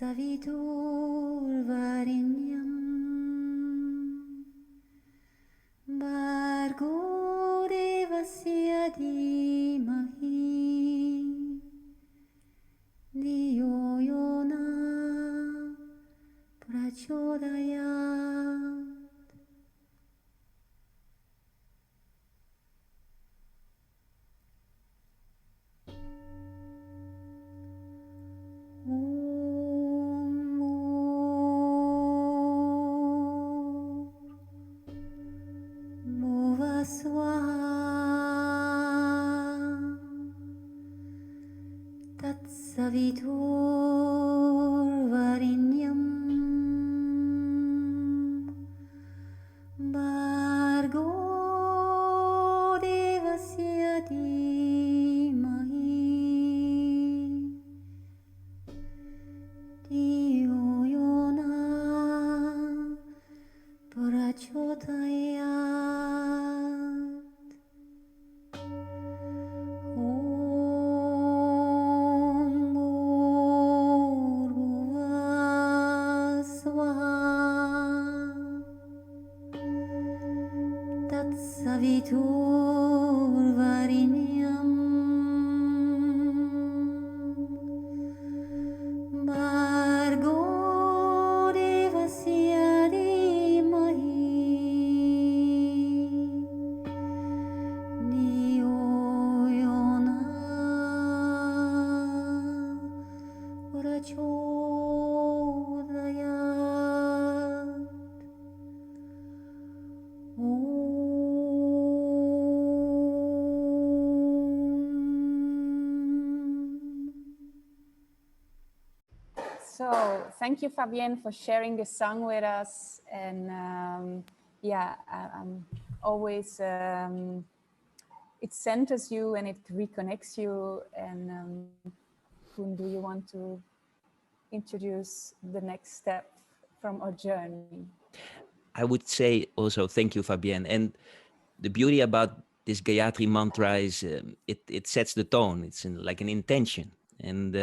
Saviturvarenyam Bhargo devasya dhimahi Dhiyo yona prachodayat. Tatsaviturvarenyam Bhargo devasya dhimahi Dhiyo yona prachodayat. Saviturvarenyam Bhargo devasya dhimahi Dhiyo yona prachodayat. So thank you, Fabienne, for sharing this song with us. And I'm always, it centers you and it reconnects you. And Koen, do you want to introduce the next step from our journey? I would say also thank you, Fabienne. And the beauty about this Gayatri mantra is it sets the tone. It's like an intention, and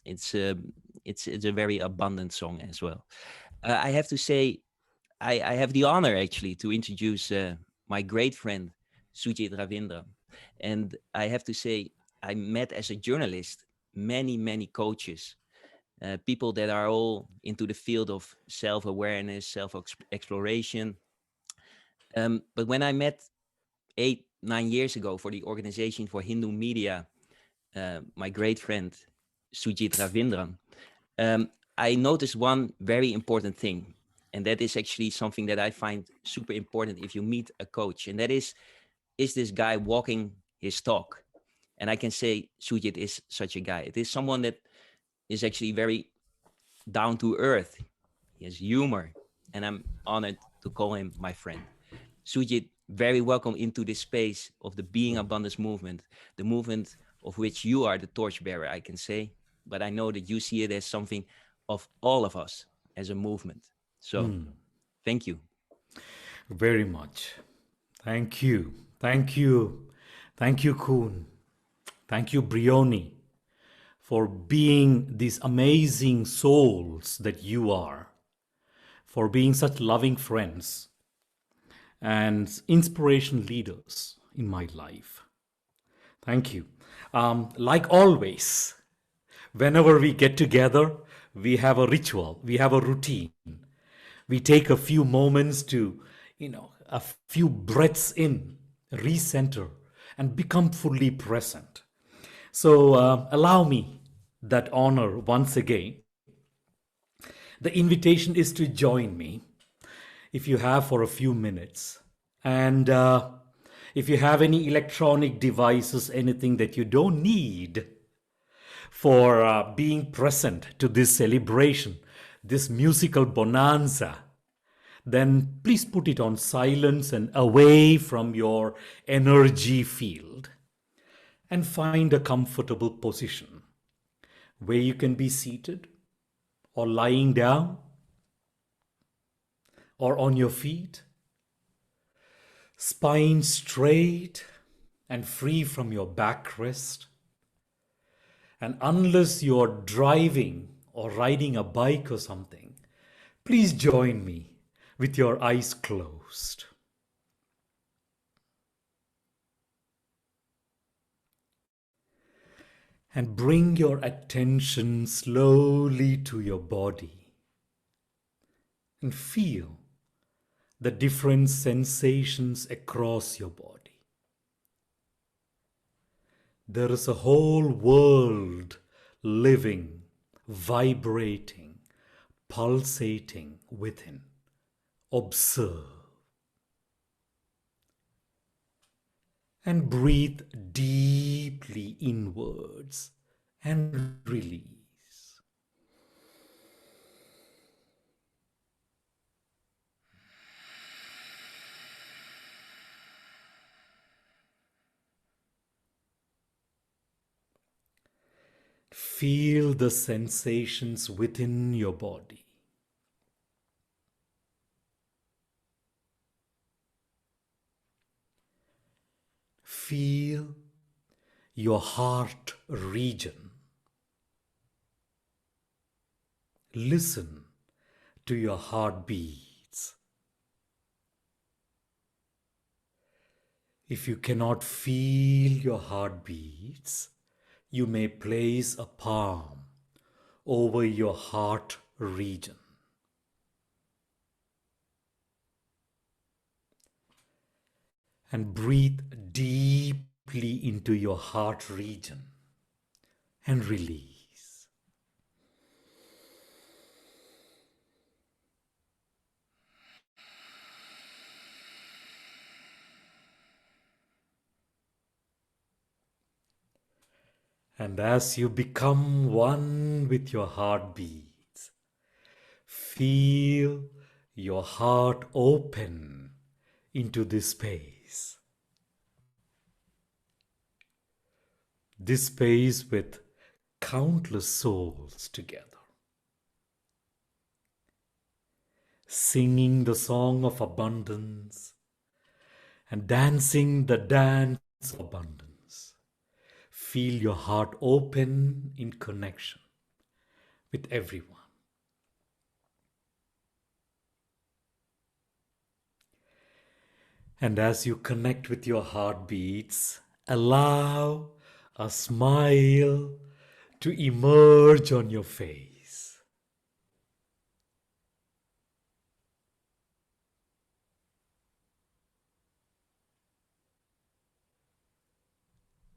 it's a very abundant song as well. I have to say, I have the honor actually to introduce my great friend Sujit Ravindra, and I have to say I met as a journalist many coaches, people that are all into the field of self-awareness, self-exploration. But when I met 8-9 years ago for the Organization for Hindu Media, my great friend Sujit Ravindran, I noticed one very important thing, and that is actually something that I find super important if you meet a coach, and that is this guy walking his talk? And I can say Sujit is such a guy. It is someone that is actually very down to earth. He has humor, and I'm honored to call him my friend. Sujit, very welcome into this space of the Being Abundance movement, the movement of which you are the torchbearer, I can say. But I know that you see it as something of all of us as a movement. So thank you. Very much. Thank you. Thank you. Thank you, Koen. Thank you, Brioni, for being these amazing souls that you are, for being such loving friends and inspiration leaders in my life. Thank you. Like always, whenever we get together, we have a ritual, we have a routine. We take a few moments to, a few breaths in, recenter, and become fully present. So allow me that honor once again. The invitation is to join me if you have for a few minutes. And if you have any electronic devices, anything that you don't need for being present to this celebration, this musical bonanza, then please put it on silence and away from your energy field. And find a comfortable position where you can be seated or lying down or on your feet, spine straight and free from your backrest. And unless you're driving or riding a bike or something, please join me with your eyes closed. And bring your attention slowly to your body and feel the different sensations across your body. There is a whole world living, vibrating, pulsating within. Observe. And breathe deeply inwards and release. Feel the sensations within your body. Feel your heart region. Listen to your heartbeats. If you cannot feel your heartbeats, you may place a palm over your heart region. And breathe deeply into your heart region and release. And as you become one with your heartbeats, feel your heart open into this space. This space with countless souls together, singing the song of abundance and dancing the dance of abundance. Feel your heart open in connection with everyone. And as you connect with your heartbeats, allow a smile to emerge on your face.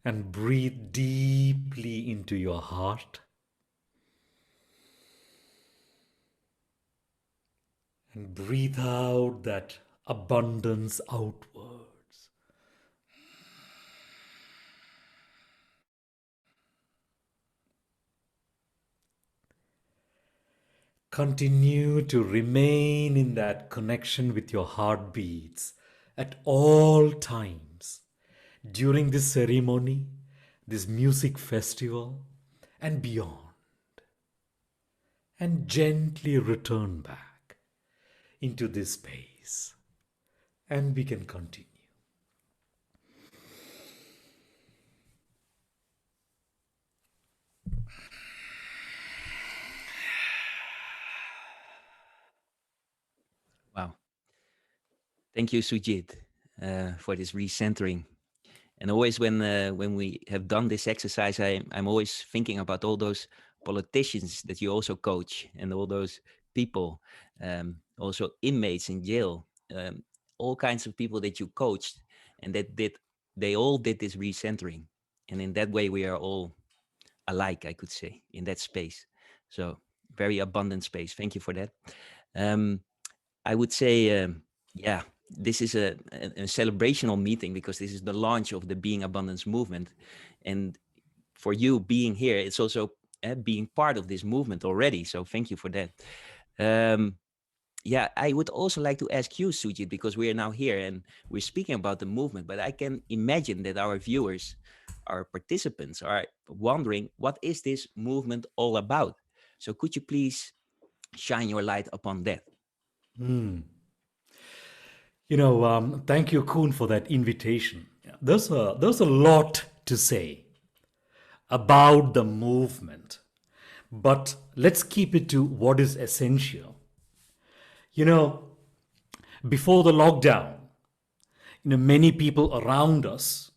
And breathe deeply into your heart. And breathe out that abundance outwards. Continue to remain in that connection with your heartbeats at all times during this ceremony, this music festival, and beyond. And gently return back into this space. And we can continue. Wow. Thank you, Sujit, for this recentering. And always when we have done this exercise, I'm always thinking about all those politicians that you also coach and all those people, also inmates in jail, all kinds of people that you coached, and they all did this recentering. And in that way, we are all alike, I could say, in that space. So very abundant space. Thank you for that. I would say, yeah, this is a celebrational meeting because this is the launch of the Being Abundance movement. And for you being here, it's also being part of this movement already. So thank you for that. Yeah, I would also like to ask you, Sujit, because we are now here and we're speaking about the movement, but I can imagine that our viewers, our participants are wondering, what is this movement all about? So could you please shine your light upon that? Thank you, Koen, for that invitation. There's a lot to say about the movement, but let's keep it to what is essential. You know, before the lockdown, many people around us,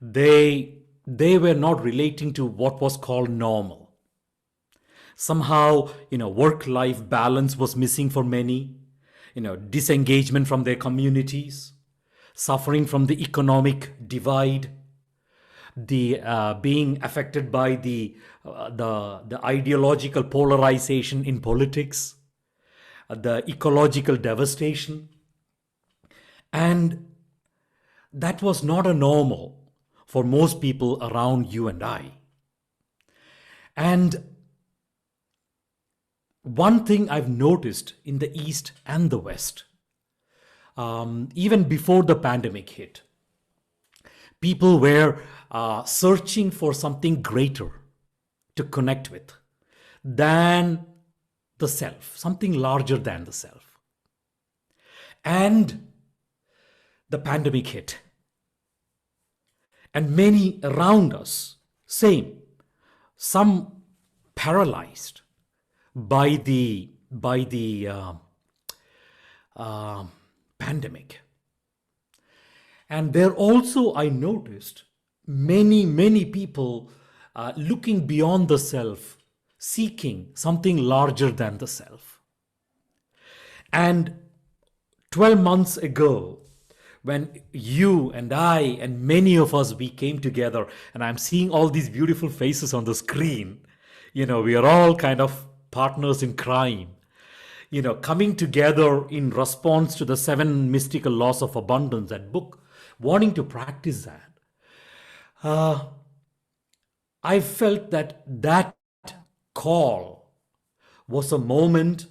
they were not relating to what was called normal. Somehow, work-life balance was missing for many, disengagement from their communities, suffering from the economic divide, the being affected by the ideological polarization in politics, the ecological devastation. And that was not a normal for most people around you and I. And one thing I've noticed in the East and the West, even before the pandemic hit, people were searching for something greater to connect with than the self, something larger than the self. And the pandemic hit. And many around us, same, some paralyzed by the pandemic. And there also, I noticed many people looking beyond the self, seeking something larger than the self. And 12 months ago, when you and I and many of us, we came together, and I'm seeing all these beautiful faces on the screen, we are all kind of partners in crime, coming together in response to the 7 mystical laws of abundance, that book, wanting to practice that. I felt that call was a moment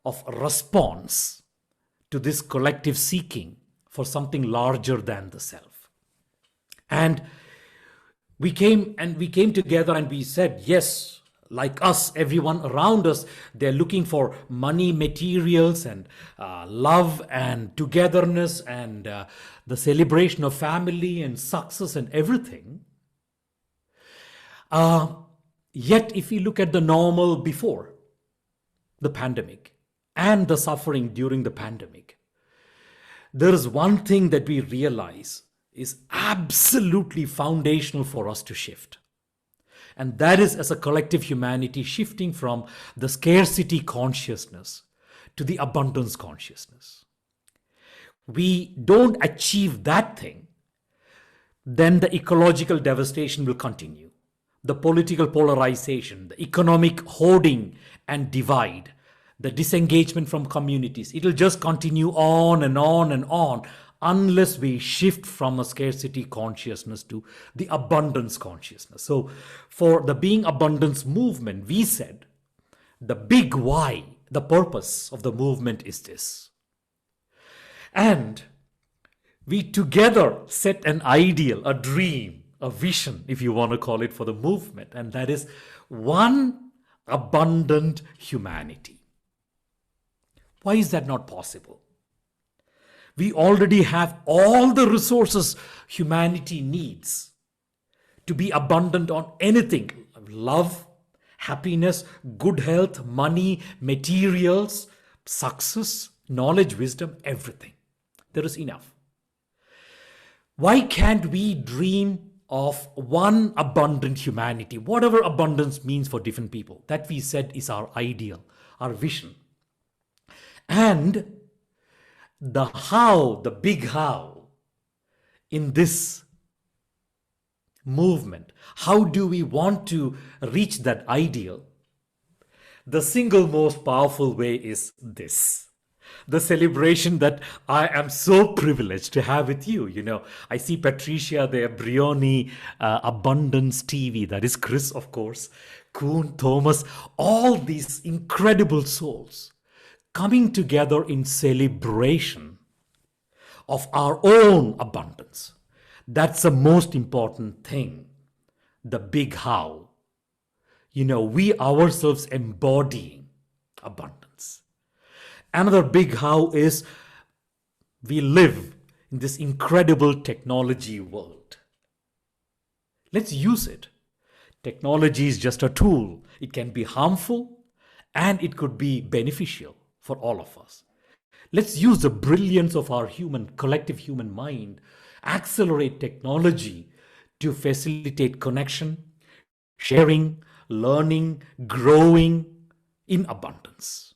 of response to this collective seeking for something larger than the self. And we came together and we said, yes, like us, everyone around us, they're looking for money, materials, and love and togetherness and the celebration of family and success and everything. Yet, if we look at the normal before the pandemic and the suffering during the pandemic, there is one thing that we realize is absolutely foundational for us to shift. And that is, as a collective humanity, shifting from the scarcity consciousness to the abundance consciousness. We don't achieve that thing, then the ecological devastation will continue. The political polarization, the economic hoarding and divide, the disengagement from communities, it'll just continue on and on and on unless we shift from a scarcity consciousness to the abundance consciousness. So for the Being Abundance movement, we said the big why, the purpose of the movement is this. And we together set an ideal, a dream, a vision, if you want to call it, for the movement, and that is one abundant humanity. Why is that not possible? We already have all the resources humanity needs to be abundant on anything: love, happiness, good health, money, materials, success, knowledge, wisdom, everything. There is enough. Why can't we dream of one abundant humanity, whatever abundance means for different people? That we said is our ideal, our vision. And the how, the big how in this movement, how do we want to reach that ideal? The single most powerful way is this: the celebration that I am so privileged to have with you. I see Patricia there, Brioni, Abundance TV, that is Chris, of course, Koen, Thomas, all these incredible souls coming together in celebration of our own abundance. That's the most important thing, the big how. We ourselves embodying abundance. Another big how is we live in this incredible technology world. Let's use it Technology is just a tool. It can be harmful and it could be beneficial for all of us. Let's use the brilliance of our collective human mind, accelerate technology to facilitate connection, sharing, learning, growing in abundance.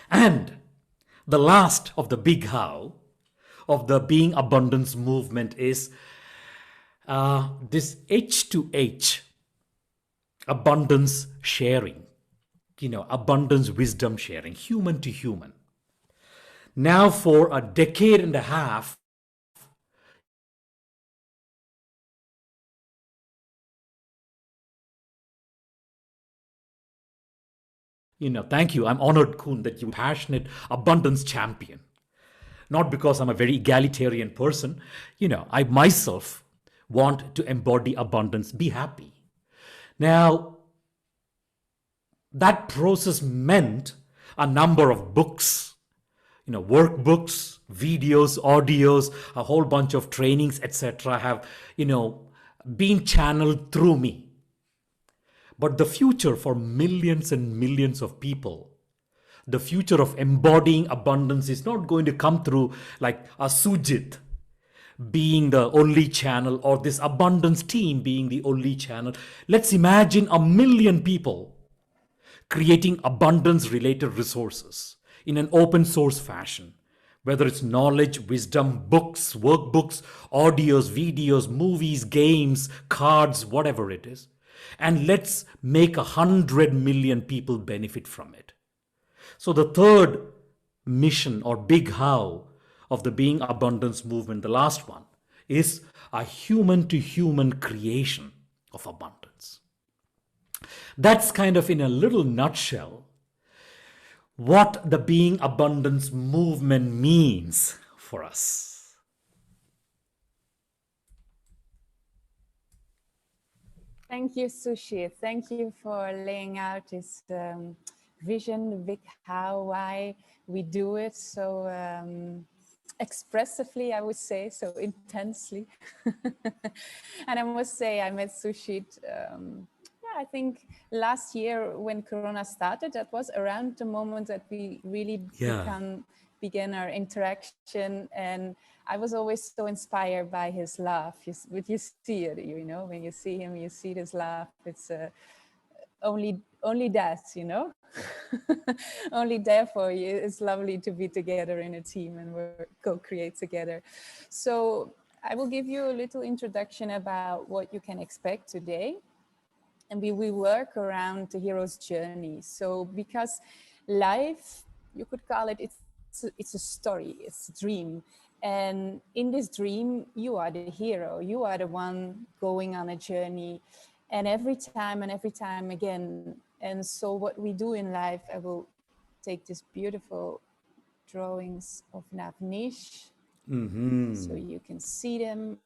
And the last of the big how of the Being Abundance movement is this H to H, abundance sharing, abundance wisdom sharing, human to human. Now, for a decade and a half, thank you. I'm honored, Koen, that you're a passionate abundance champion. Not because I'm a very egalitarian person. I myself want to embody abundance, be happy. Now, that process meant a number of books, workbooks, videos, audios, a whole bunch of trainings, etc. have, been channeled through me. But the future for millions and millions of people, the future of embodying abundance is not going to come through like a Sujit being the only channel or this abundance team being the only channel. Let's imagine 1 million people creating abundance related resources in an open source fashion, whether it's knowledge, wisdom, books, workbooks, audios, videos, movies, games, cards, whatever it is. And let's make 100 million people benefit from it. So the third mission or big how of the Being Abundance movement, the last one, is a human to human creation of abundance. That's kind of, in a little nutshell, what the Being Abundance movement means for us. Thank you, Sushi. Thank you for laying out this vision, the big how, why we do it so expressively, I would say, so intensely. And I must say, I met Sushit, I think last year when Corona started, that was around the moment that we really began our interaction. And I was always so inspired by his laugh. But you see it, when you see him, you see this laugh. It's only that, only therefore it's lovely to be together in a team and co-create together. So I will give you a little introduction about what you can expect today. And we work around the hero's journey. So because life, you could call it, it's a story, it's a dream. And in this dream, you are the hero. You are the one going on a journey. And every time again. And so what we do in life, I will take these beautiful drawings of Navneesh. So you can see them.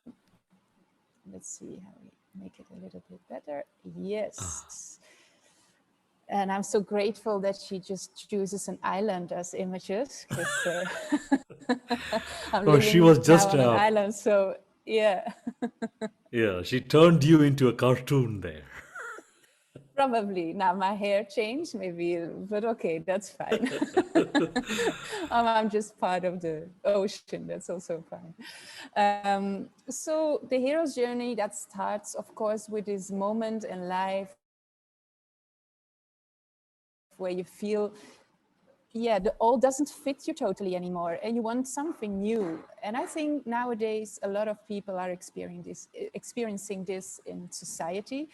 Let's see how we make it a little bit better. Yes. And I'm so grateful that she just chooses an island as images. She was just on an island, so yeah. Yeah, she turned you into a cartoon there. Probably. Now my hair changed, maybe, but okay, that's fine. I'm just part of the ocean. That's also fine. So the hero's journey, that starts, of course, with this moment in life where you feel, the old doesn't fit you totally anymore and you want something new. And I think nowadays a lot of people are experiencing this in society,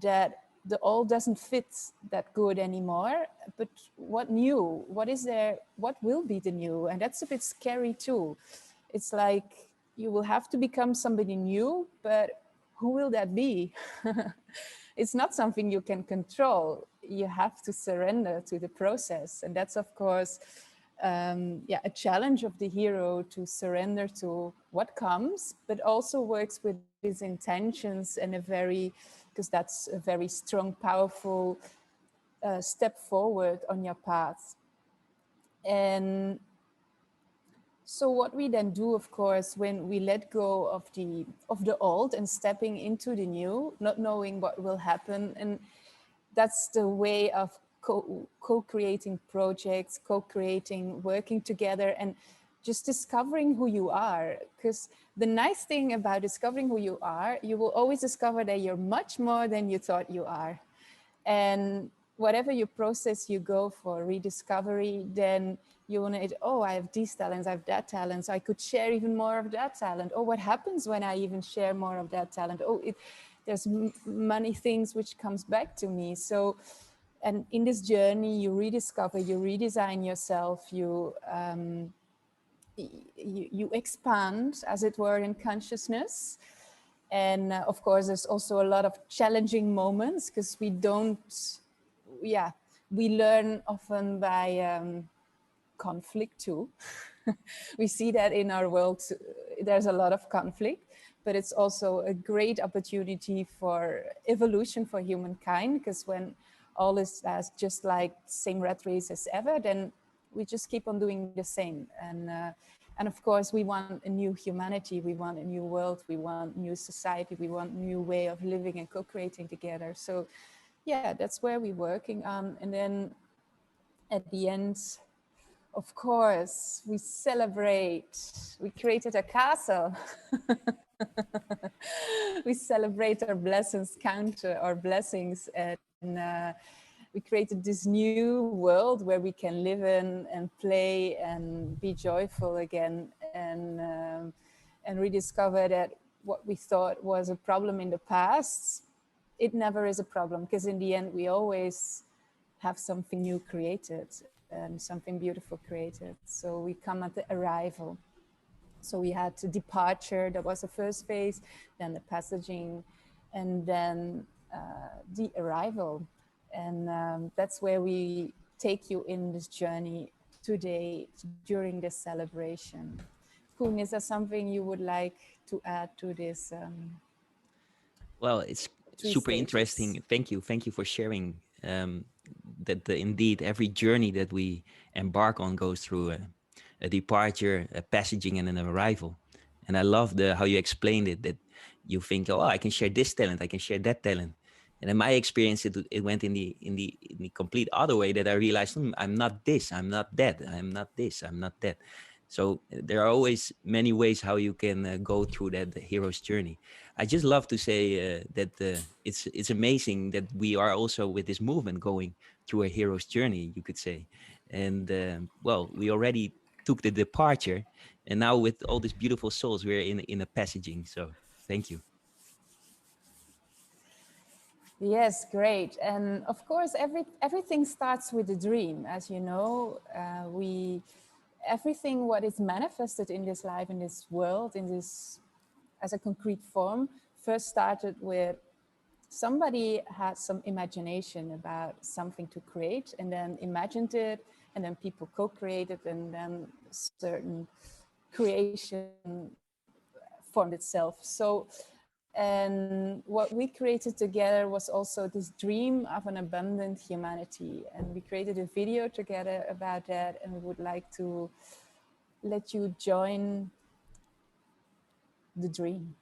that the old doesn't fit that good anymore, but what new? What is there? What will be the new? And that's a bit scary too. It's like you will have to become somebody new, but who will that be? It's not something you can control. You have to surrender to the process. And that's, of course, a challenge of the hero, to surrender to what comes, but also works with his intentions and because that's a very strong, powerful step forward on your path. And So what we then do, of course, when we let go of the old and stepping into the new, not knowing what will happen, and that's the way of co-creating projects, co-creating, working together, and just discovering who you are. Because the nice thing about discovering who you are, you will always discover that you're much more than you thought you are. And whatever your process you go for rediscovery, then you want to, oh, I have these talents, I have that talent, so I could share even more of that talent. Oh, what happens when I even share more of that talent? Oh, there's many things which comes back to me. So, and in this journey, you rediscover, you redesign yourself, you expand, as it were, in consciousness. And of course, there's also a lot of challenging moments, because we learn often by conflict too. We see that in our world, there's a lot of conflict, but it's also a great opportunity for evolution for humankind, because when all is just like same rat race as ever, then we just keep on doing the same. And of course, we want a new humanity, we want a new world, we want new society, we want new way of living and co-creating together. So yeah, that's where we're working on. And then at the end, of course, we celebrate. We created a castle. We celebrate our blessings, count our blessings, and we created this new world where we can live in and play and be joyful again, and rediscover that what we thought was a problem in the past, it never is a problem, because in the end we always have something new created and something beautiful created. So we come at the arrival. So we had the departure, that was the first phase, then the passaging, and then the arrival. And that's where we take you in this journey today during this celebration. Koen, is there something you would like to add to this? Well, it's super stages. interesting. Thank you for sharing that indeed every journey that we embark on goes through a departure, a passaging, and an arrival. And I love how you explained it, that you think, oh, I can share this talent, I can share that talent. And in my experience, it went in the complete other way, that I realized, I'm not this, I'm not that, I'm not this, I'm not that. So there are always many ways how you can go through that hero's journey. I just love to say that it's amazing that we are also with this movement going through a hero's journey, you could say. And well, we already took the departure, and now with all these beautiful souls, we're in a passaging. So thank you. Yes, great. And of course, everything starts with a dream. As you know, everything what is manifested in this life, in this world, in this as a concrete form, first started with somebody had some imagination about something to create, and then imagined it, and then people co-created, and then certain creation formed itself. So, and what we created together was also this dream of an abundant humanity. And we created a video together about that, and we would like to let you join the dream.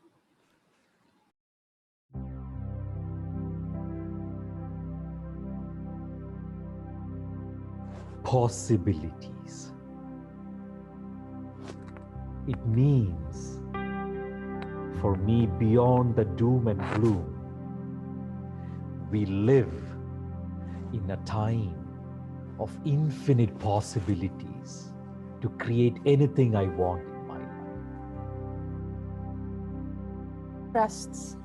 Possibilities. It means, for me, beyond the doom and gloom, we live in a time of infinite possibilities to create anything I want in my life. Trust.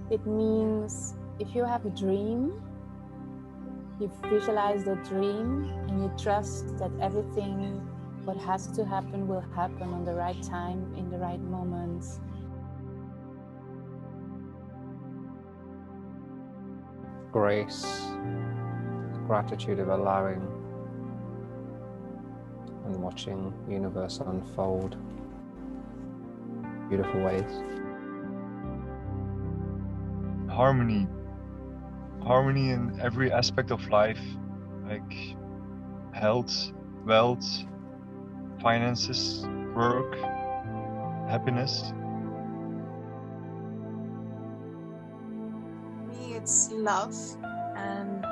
It means if you have a dream, you visualize the dream, and you trust that everything what has to happen will happen on the right time, in the right moments. Grace, gratitude of allowing and watching the universe unfold in beautiful ways. Harmony in every aspect of life, like health, wealth, finances, work, happiness. For me, it's love and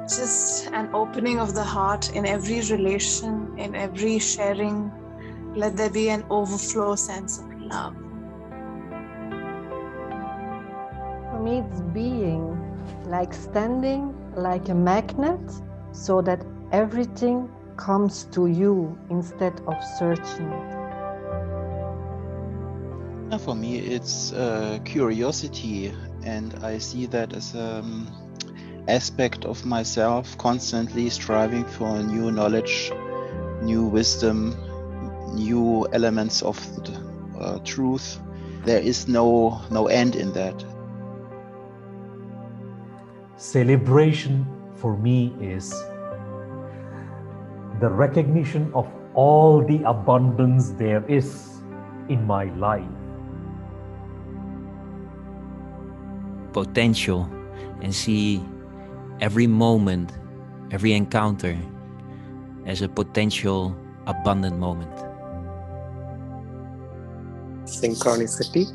just an opening of the heart in every relation, in every sharing. Let there be an overflow sense of love. For me, it's being, like standing like a magnet, so that everything comes to you instead of searching. For me, it's curiosity, and I see that as an aspect of myself, constantly striving for new knowledge, new wisdom, new elements of the truth. There is no end in that. Celebration for me is the recognition of all the abundance there is in my life. Potential, and see every moment, every encounter as a potential abundant moment. Synchronicity.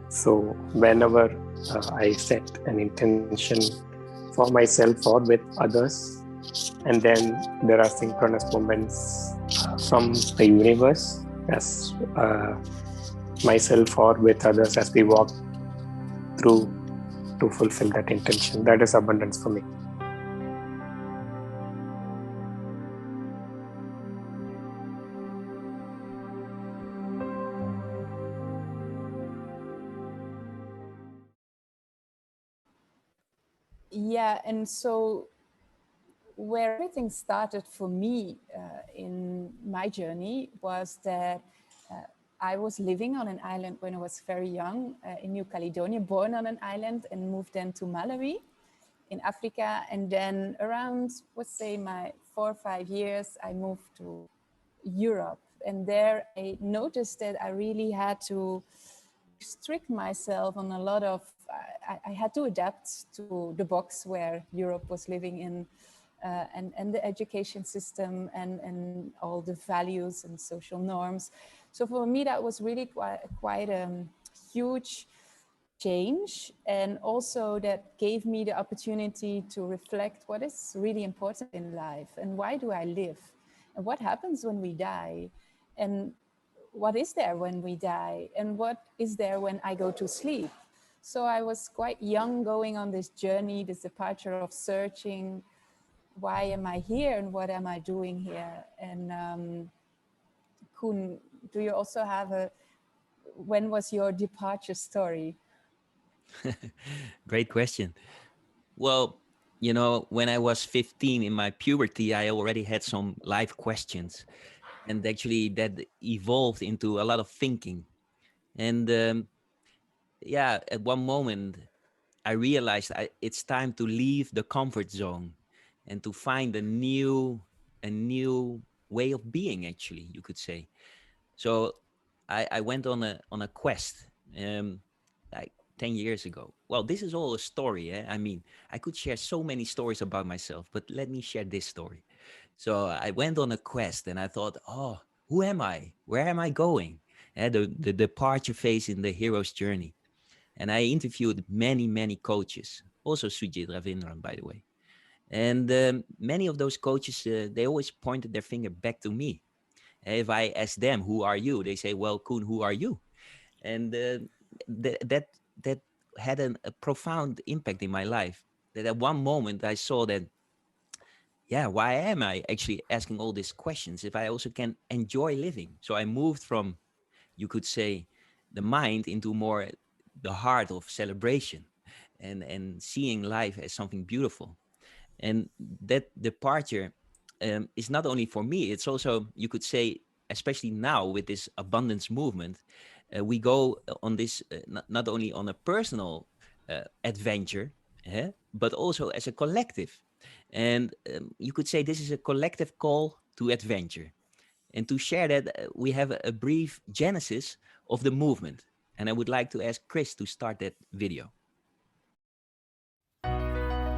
So whenever I set an intention for myself or with others, and then there are synchronous moments from the universe as myself or with others as we walk through to fulfill that intention. That is abundance for me. Yeah, and so where everything started for me in my journey was that I was living on an island when I was very young in New Caledonia, born on an island, and moved then to Malawi in Africa. And then around, let's say, my 4 or 5 years, I moved to Europe. And there I noticed that I really had to restrict myself on a lot of, I had to adapt to the box where Europe was living in, and the education system and all the values and social norms. So for me, that was really quite a huge change. And also that gave me the opportunity to reflect what is really important in life and why do I live and what happens when we die and what is there when we die and what is there when I go to sleep. So I was quite young going on this journey, this departure of searching, why am I here and what am I doing here? And Koen, do you also have when was your departure story? Great question. Well, you know, when I was 15 in my puberty, I already had some life questions. And actually that evolved into a lot of thinking. And yeah, at one moment, I realized it's time to leave the comfort zone and to find a new way of being, actually, you could say. So I went on a quest like 10 years ago. Well, this is all a story. I mean, I could share so many stories about myself, but let me share this story. So I went on a quest and I thought, oh, who am I? Where am I going? The departure phase in the hero's journey. And I interviewed many coaches, also Sujit Ravindran, by the way. And many of those coaches, they always pointed their finger back to me. If I ask them, who are you? They say, well, Koen, who are you? And that had a profound impact in my life. That at one moment I saw that, yeah, why am I actually asking all these questions if I also can enjoy living? So I moved from, you could say, the mind into more the heart of celebration and seeing life as something beautiful. And that departure is not only for me, it's also, you could say, especially now with this abundance movement, we go on this, not only on a personal adventure, but also as a collective. And you could say this is a collective call to adventure. And to share that, we have a brief genesis of the movement. And I would like to ask Chris to start that video.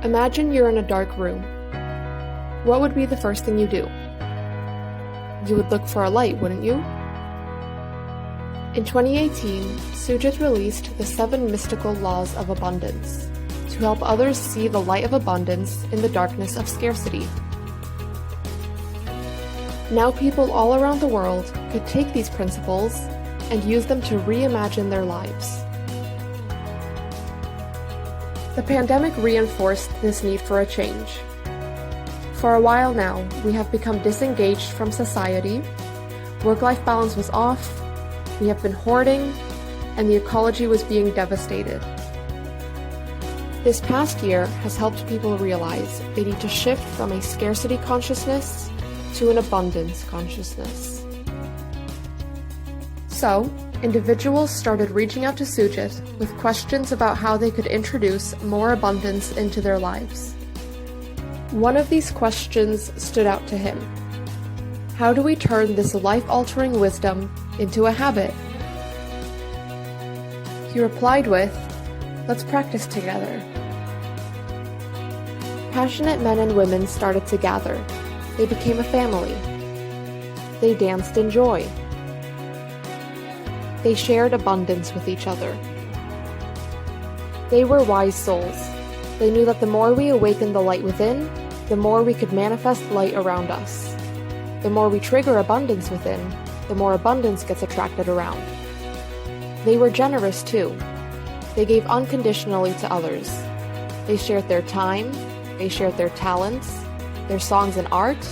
Imagine you're in a dark room. What would be the first thing you do? You would look for a light, wouldn't you? In 2018, Sujit released the 7 Mystical Laws of Abundance to help others see the light of abundance in the darkness of scarcity. Now people all around the world could take these principles and use them to reimagine their lives. The pandemic reinforced this need for a change. For a while now, we have become disengaged from society, work-life balance was off, we have been hoarding, and the ecology was being devastated. This past year has helped people realize they need to shift from a scarcity consciousness to an abundance consciousness. So, individuals started reaching out to Sujit with questions about how they could introduce more abundance into their lives. One of these questions stood out to him. How do we turn this life-altering wisdom into a habit? He replied with, "Let's practice together." Passionate men and women started to gather. They became a family. They danced in joy. They shared abundance with each other. They were wise souls. They knew that the more we awakened the light within, the more we could manifest light around us. The more we trigger abundance within, the more abundance gets attracted around. They were generous too. They gave unconditionally to others. They shared their time, they shared their talents, their songs and art,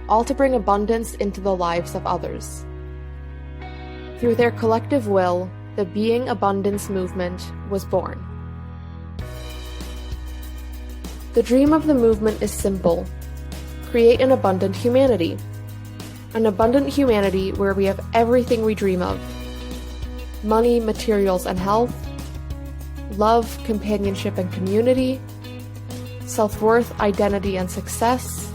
all to bring abundance into the lives of others. Through their collective will, the Being Abundance movement was born. The dream of the movement is simple: create an abundant humanity. An abundant humanity where we have everything we dream of: money, materials, and health, love, companionship, and community, self-worth, identity, and success,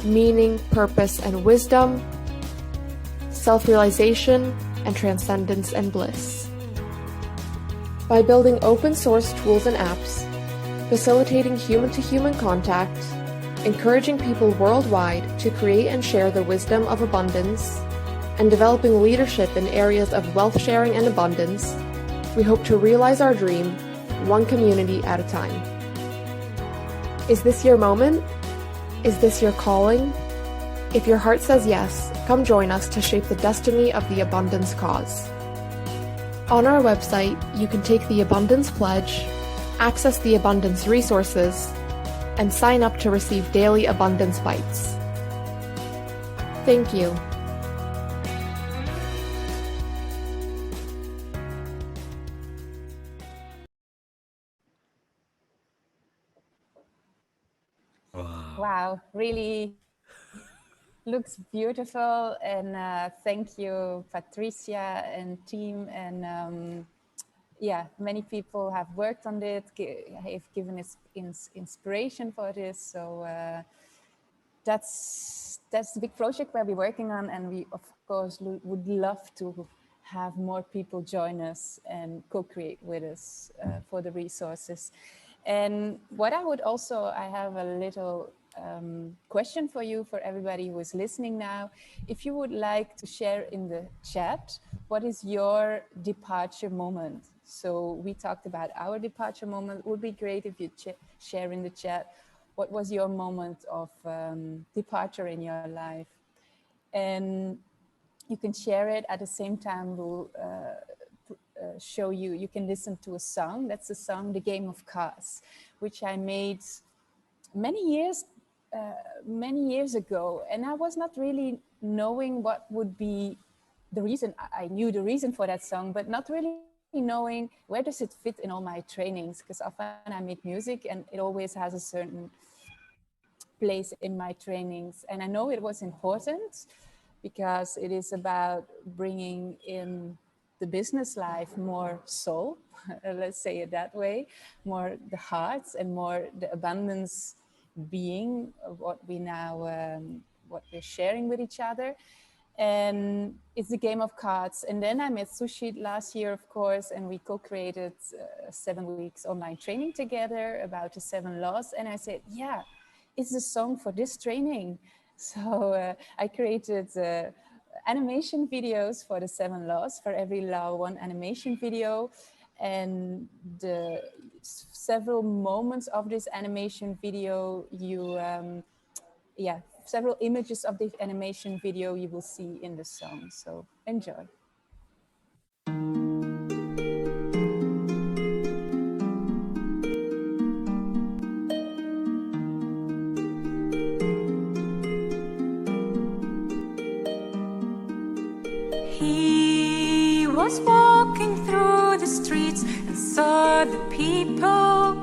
meaning, purpose, and wisdom, self-realization, and transcendence and bliss. By building open-source tools and apps, facilitating human-to-human contact, encouraging people worldwide to create and share the wisdom of abundance, and developing leadership in areas of wealth sharing and abundance, we hope to realize our dream, one community at a time. Is this your moment? Is this your calling? If your heart says yes, come join us to shape the destiny of the abundance cause. On our website, you can take the Abundance Pledge, access the abundance resources, and sign up to receive daily abundance bites. Thank you. Wow, really looks beautiful. And thank you, Patricia and team. And yeah, many people have worked on it, have given us inspiration for this. So that's the big project where we're working on. And we, of course, would love to have more people join us and co-create with us for the resources. And what I would also, I have a little question for you, for everybody who is listening now. If you would like to share in the chat, what is your departure moment? So we talked about our departure moment. It would be great if you share in the chat, what was your moment of departure in your life? And you can share it at the same time. We'll show you, you can listen to a song. That's the song, The Game of Cards, which I made many years ago. And I was not really knowing what would be the reason. I knew the reason for that song, but not really knowing where does it fit in all my trainings, because often I make music and it always has a certain place in my trainings. And I know it was important because it is about bringing in the business life more soul, let's say it that way, more the hearts and more the abundance being of what we now, what we're sharing with each other. And it's the game of cards. And then I met Sushit last year, of course, and we co-created 7 weeks online training together about the 7 laws. And I said, yeah, it's the song for this training. So I created animation videos for the 7 laws. For every law, 1 animation video. And the several moments of this animation video, you, several images of the animation video you will see in the song. So enjoy. He was walking through the streets and saw the people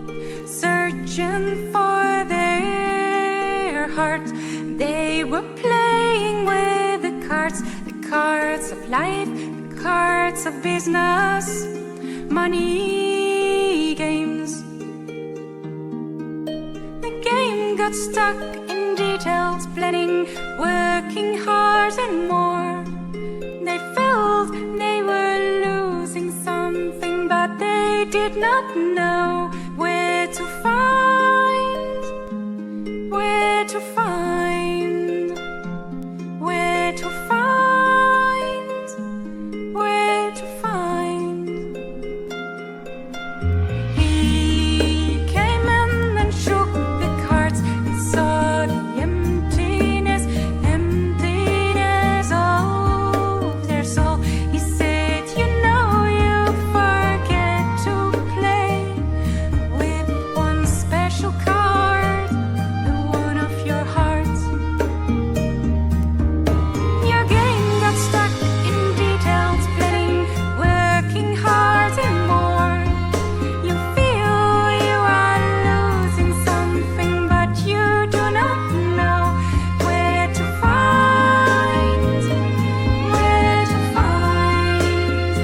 searching for their heart. They were playing with the cards of life, the cards of business, money games. The game got stuck in details, planning, working hard and more. They felt they were losing something, but they did not know where to find, where to find, where to find, where to find. He came in and shook the cards and saw the emptiness of their soul. He said, you know, you forget to play with one special card, the one of your heart. Your game got stuck in details, planning, working hard and more. You feel you are losing something, but you do not know where to find, where to find,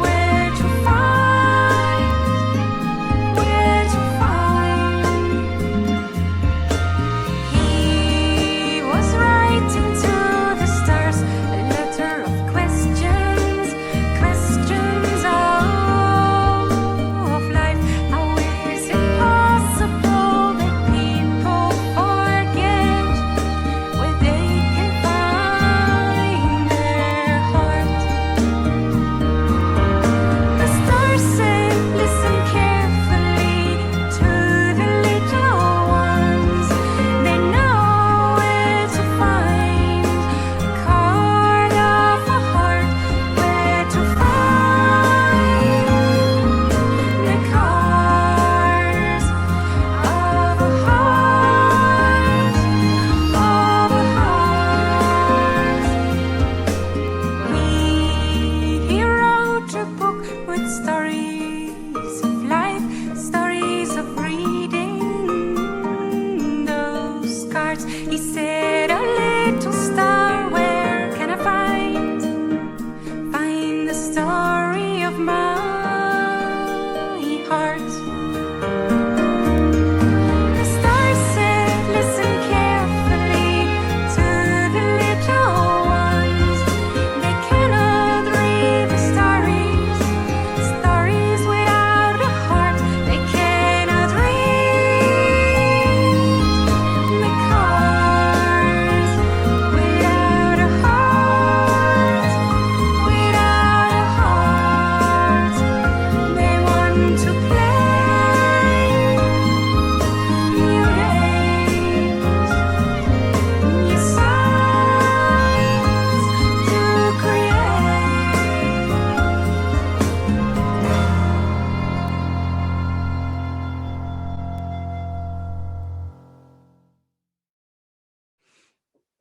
where to find, where to find. He was writing to the stars a letter of questions, questions of life. How is it possible that people forget where they can find their heart? The stars said, listen carefully to the little ones. They know where to find a card of a heart, where to find the cards of a heart, of a heart. He wrote a book with stories of life, stories of reading those cards. He said, a little star, where can I find the story of my heart? The star said, listen carefully to the little ones. They cannot read the stories, stories without a heart. They cannot read the cards without a heart, without a heart. They want to play new games, new signs to create.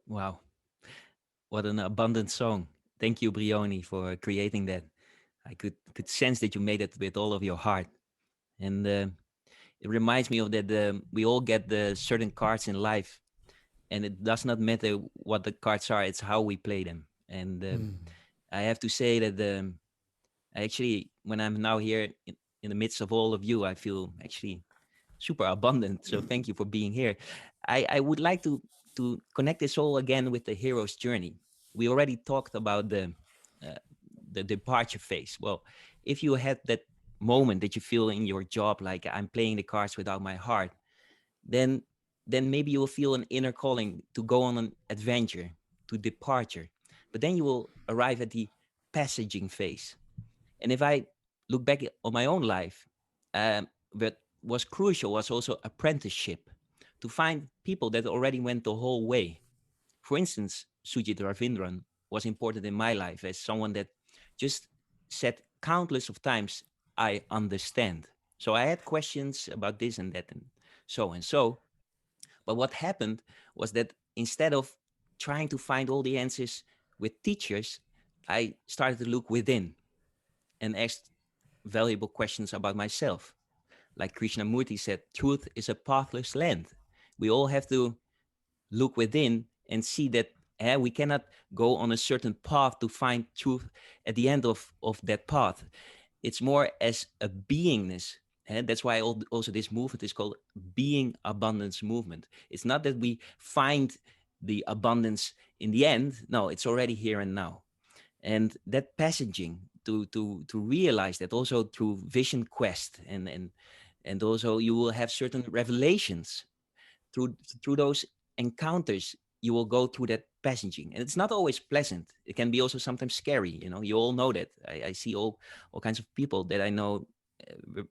Wow. What an abundant song. Thank you, Brioni, for creating that. I could sense that you made it with all of your heart. And it reminds me of that we all get the certain cards in life. And it does not matter what the cards are, it's how we play them. And I have to say that actually, when I'm now here in the midst of all of you, I feel actually super abundant. So thank you for being here. I would like to connect this all again with the hero's journey. We already talked about the departure phase. Well, if you had that moment that you feel in your job, like I'm playing the cards without my heart, then maybe you'll feel an inner calling to go on an adventure, to departure. but then you will arrive at the passaging phase. And if I look back on my own life, what was crucial was also apprenticeship, to find people that already went the whole way. For instance, Sujit Ravindran was important in my life as someone that just said countless of times, I understand. So I had questions about this and that and so and so. But what happened was that instead of trying to find all the answers with teachers, I started to look within and asked valuable questions about myself. Like Krishnamurti said, truth is a pathless land. We all have to look within and see that we cannot go on a certain path to find truth at the end of that path. It's more as a beingness. And that's why also this movement is called Being Abundance Movement. It's not that we find the abundance in the end. No, it's already here and now. And that passaging to realize that also through Vision Quest and also you will have certain revelations through those encounters. You will go through that passaging, and it's not always pleasant. It can be also sometimes scary. You all know that. I see all kinds of people that I know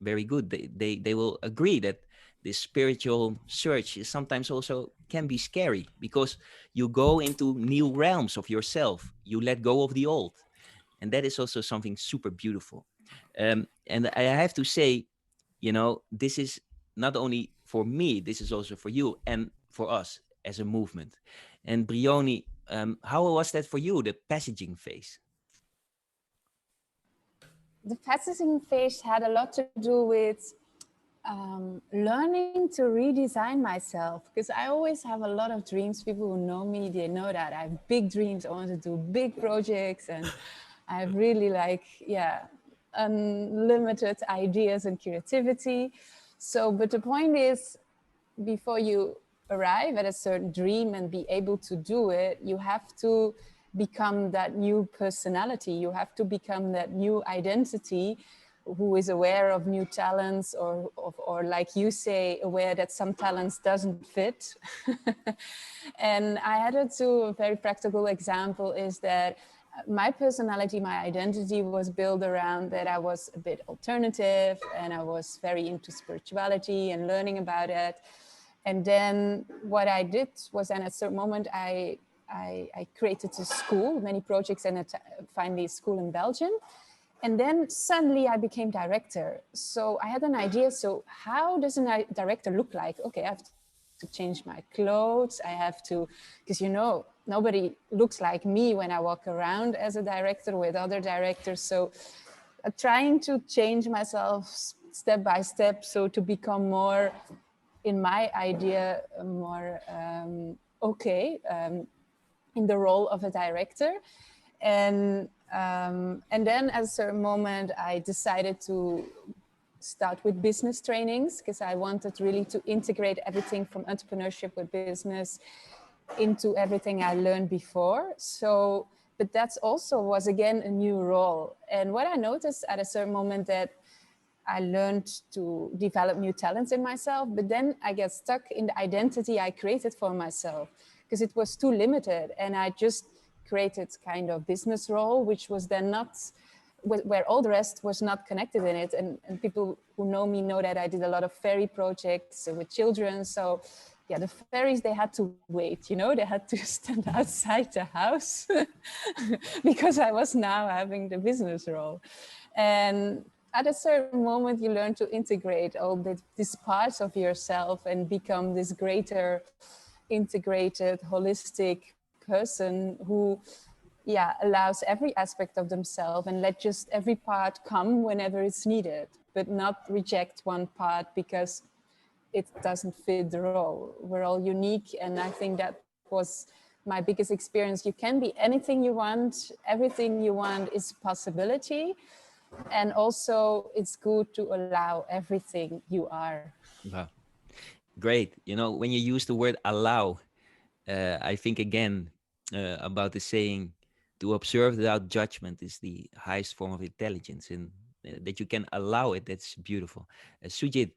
very good. They will agree that this spiritual search is sometimes also can be scary, because you go into new realms of yourself. You let go of the old, and that is also something super beautiful. And I have to say, this is not only for me, this is also for you and for us as a movement. And Brioni, how was that for you, the passaging phase? The passaging phase had a lot to do with learning to redesign myself, because I always have a lot of dreams. People who know me, they know that I have big dreams. I want to do big projects, and I have really unlimited ideas and creativity. So, but the point is, before you arrive at a certain dream and be able to do it, you have to become that new personality. You have to become that new identity who is aware of new talents, or like you say, aware that some talents doesn't fit. And I had a very practical example is that my personality, my identity was built around that I was a bit alternative, and I was very into spirituality and learning about it. And then what I did was, at a certain moment, I created a school, many projects, and finally a school in Belgium. And then suddenly I became director. So I had an idea. So how does a director look like? Okay, I have to change my clothes. I have to, because nobody looks like me when I walk around as a director with other directors. So trying to change myself step by step, so to become more, in my idea, more in the role of a director. And then at a certain moment, I decided to start with business trainings, because I wanted really to integrate everything from entrepreneurship with business into everything I learned before. So, but that's also was again a new role. And what I noticed at a certain moment, that I learned to develop new talents in myself, but then I get stuck in the identity I created for myself, because it was too limited. And I just created kind of business role, which was then not, where all the rest was not connected in it. And people who know me know that I did a lot of fairy projects with children. So yeah, the fairies, they had to wait, they had to stand outside the house because I was now having the business role. And at a certain moment, you learn to integrate all these parts of yourself and become this greater, integrated, holistic person who allows every aspect of themselves and let just every part come whenever it's needed, but not reject one part because it doesn't fit the role. We're all unique, and I think that was my biggest experience. You can be anything you want. Everything you want is possibility, and also it's good to allow everything you are. Wow, great. When you use the word allow, I think again about the saying, to observe without judgment is the highest form of intelligence, and that you can allow it, that's beautiful. Sujit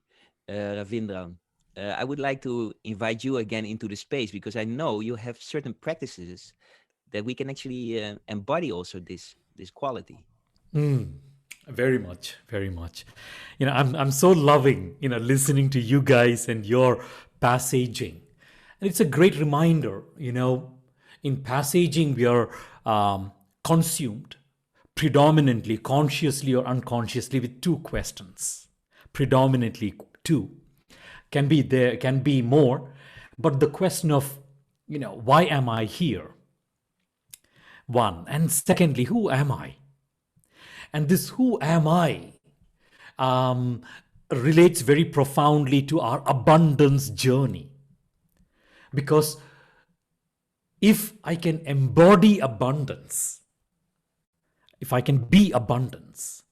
Ravindran, I would like to invite you again into the space, because I know you have certain practices that we can actually embody also this quality. Very much, very much. I'm so loving, listening to you guys and your passaging. And it's a great reminder, in passaging we are consumed predominantly, consciously or unconsciously, with two questions. Predominantly two. Can be more, but the question of, why am I here? One. And secondly, who am I? And this who am I relates very profoundly to our abundance journey. Because if I can embody abundance, if I can be abundance,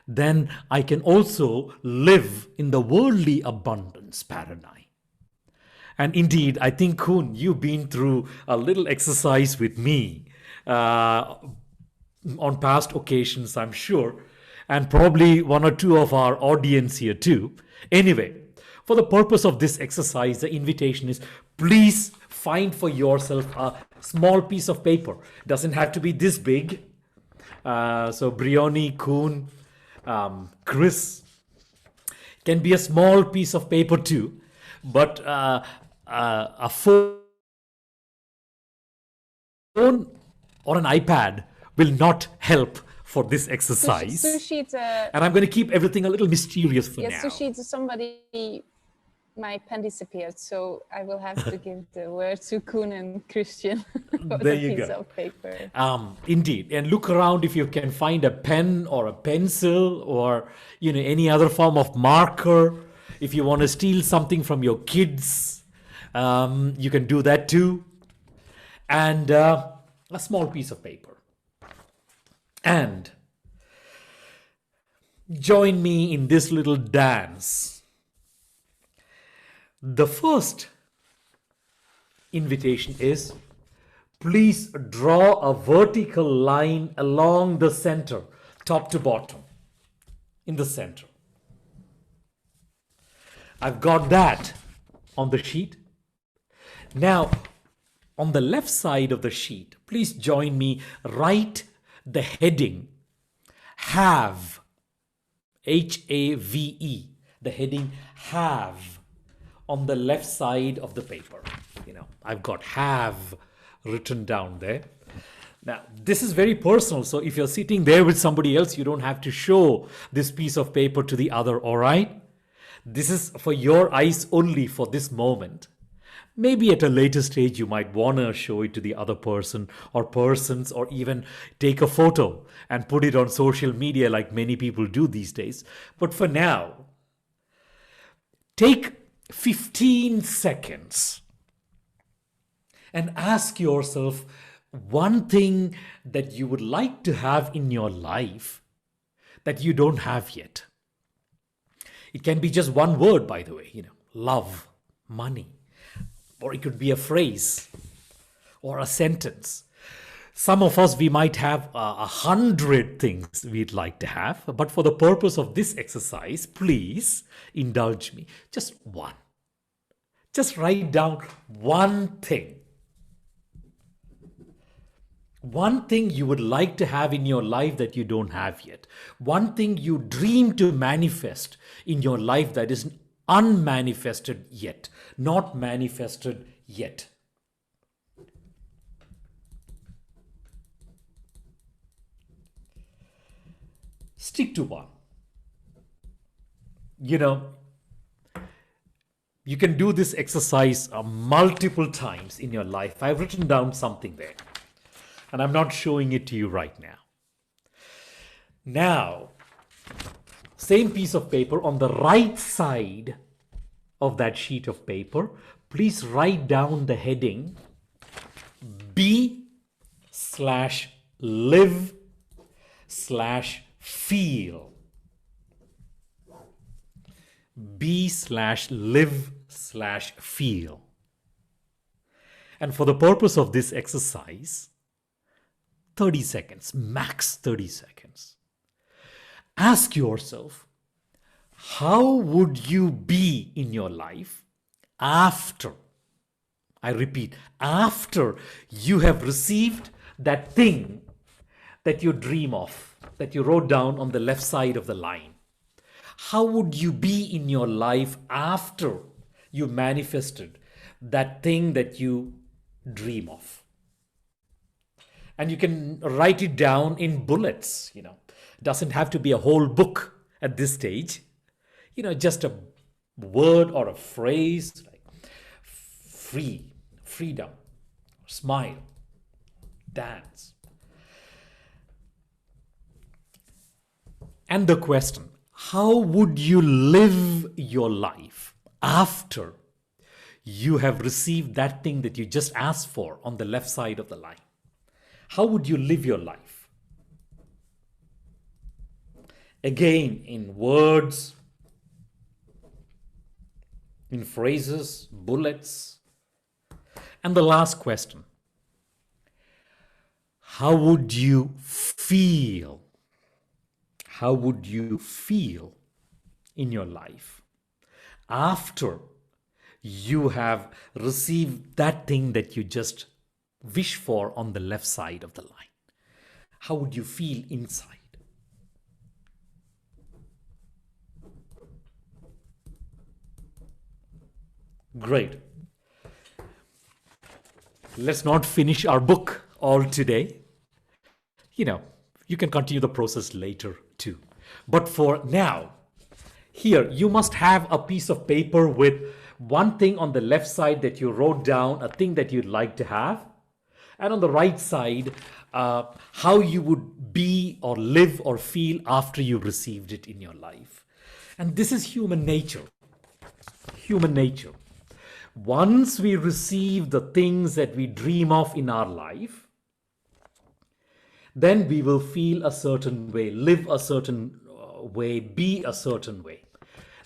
then I can also live in the worldly abundance paradigm. And indeed, I think, Kun, you've been through a little exercise with me on past occasions, I'm sure, and probably one or two of our audience here too. Anyway, for the purpose of this exercise, the invitation is, please find for yourself a small piece of paper. Doesn't have to be this big. So Briony, Kun, Chris, can be a small piece of paper too, but a phone or an iPad will not help for this exercise. Sushita, and I'm going to keep everything a little mysterious for now. Sushita, somebody, my pen disappeared, so I will have to give the word to Kun and Christian for There the you piece go. of paper. Indeed. And look around if you can find a pen or a pencil or any other form of marker. If you want to steal something from your kids, you can do that too. And a small piece of paper. And join me in this little dance. The first invitation is, please draw a vertical line along the center, top to bottom, in the center. I've got that on the sheet. Now, on the left side of the sheet, please join me, write the heading, have, H-A-V-E, the heading have, on the left side of the paper. I've got have written down there. Now, this is very personal, so if you're sitting there with somebody else, you don't have to show this piece of paper to the other, all right? This is for your eyes only for this moment. Maybe at a later stage, you might want to show it to the other person or persons, or even take a photo and put it on social media like many people do these days. But for now, take 15 seconds and ask yourself one thing that you would like to have in your life that you don't have yet. It can be just one word, by the way, love, money. Or it could be a phrase or a sentence. Some of us, we might have 100 things we'd like to have, but for the purpose of this exercise, please indulge me. Just one. Just write down one thing. One thing you would like to have in your life that you don't have yet. One thing you dream to manifest in your life that is unmanifested yet, not manifested yet. Stick to one. You can do this exercise multiple times in your life. I've written down something there, and I'm not showing it to you right now. Now, same piece of paper, on the right side of that sheet of paper, please write down the heading be/live/feel. Be/live/feel. And for the purpose of this exercise, 30 seconds, max 30 seconds. Ask yourself, how would you be in your life after I repeat, after you have received that thing that you dream of, that you wrote down on the left side of the line, how would you be in your life after you manifested that thing that you dream of? And you can write it down in bullets, It doesn't have to be a whole book at this stage. Just a word or a phrase like freedom, smile, dance. And the question, how would you live your life after you have received that thing that you just asked for on the left side of the line? How would you live your life? Again, in words, in phrases, bullets. And the last question, how would you feel? How would you feel in your life after you have received that thing that you just wish for on the left side of the line? How would you feel inside? Great. Let's not finish our book all today. You can continue the process later too. But for now, here you must have a piece of paper with one thing on the left side that you wrote down, a thing that you'd like to have. And on the right side, how you would be or live or feel after you received it in your life. And this is human nature. Human nature. Once we receive the things that we dream of in our life, then we will feel a certain way, live a certain way, be a certain way.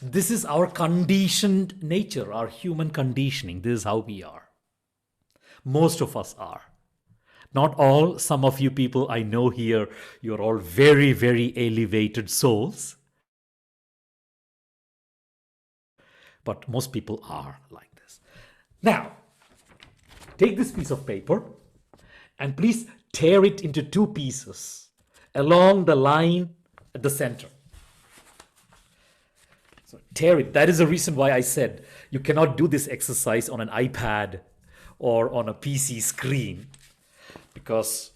This is our conditioned nature, our human conditioning. This is how we are. Most of us are. Not all. Some of you people I know here, you're all very, very elevated souls. But most people are like this. Now, take this piece of paper and please tear it into two pieces along the line at the center. So tear it. That is the reason why I said you cannot do this exercise on an iPad or on a PC screen, because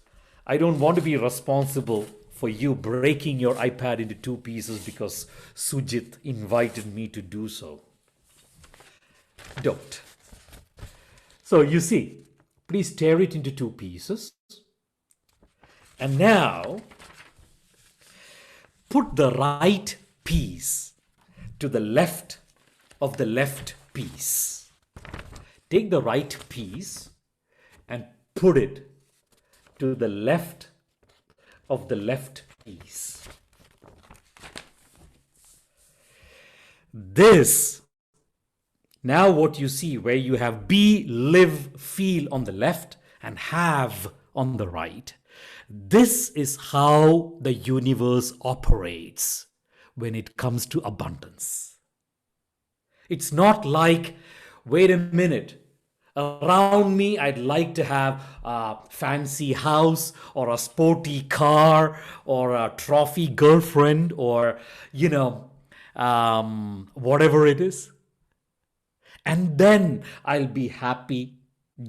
I don't want to be responsible for you breaking your iPad into two pieces because Sujit invited me to do so. Don't. So you see, please tear it into two pieces. And now, put the right piece to the left of the left piece. Take the right piece and put it to the left of the left piece. This, now what you see, where you have be, live, feel on the left and have on the right. This is how the universe operates when it comes to abundance. It's not like, wait a minute, around me I'd like to have a fancy house or a sporty car or a trophy girlfriend or, whatever it is. And then I'll be happy,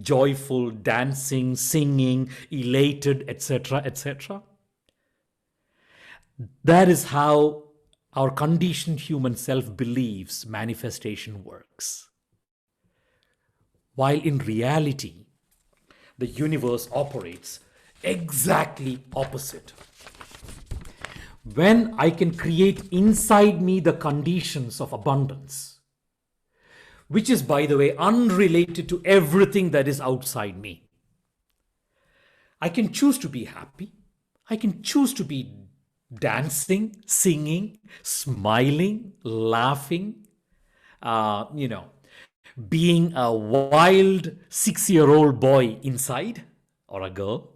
joyful, dancing, singing, elated, etc., etc. That is how our conditioned human self believes manifestation works. While in reality, the universe operates exactly opposite. When I can create inside me the conditions of abundance, which is, by the way, unrelated to everything that is outside me. I can choose to be happy. I can choose to be dancing, singing, smiling, laughing, being a wild 6-year-old boy inside or a girl.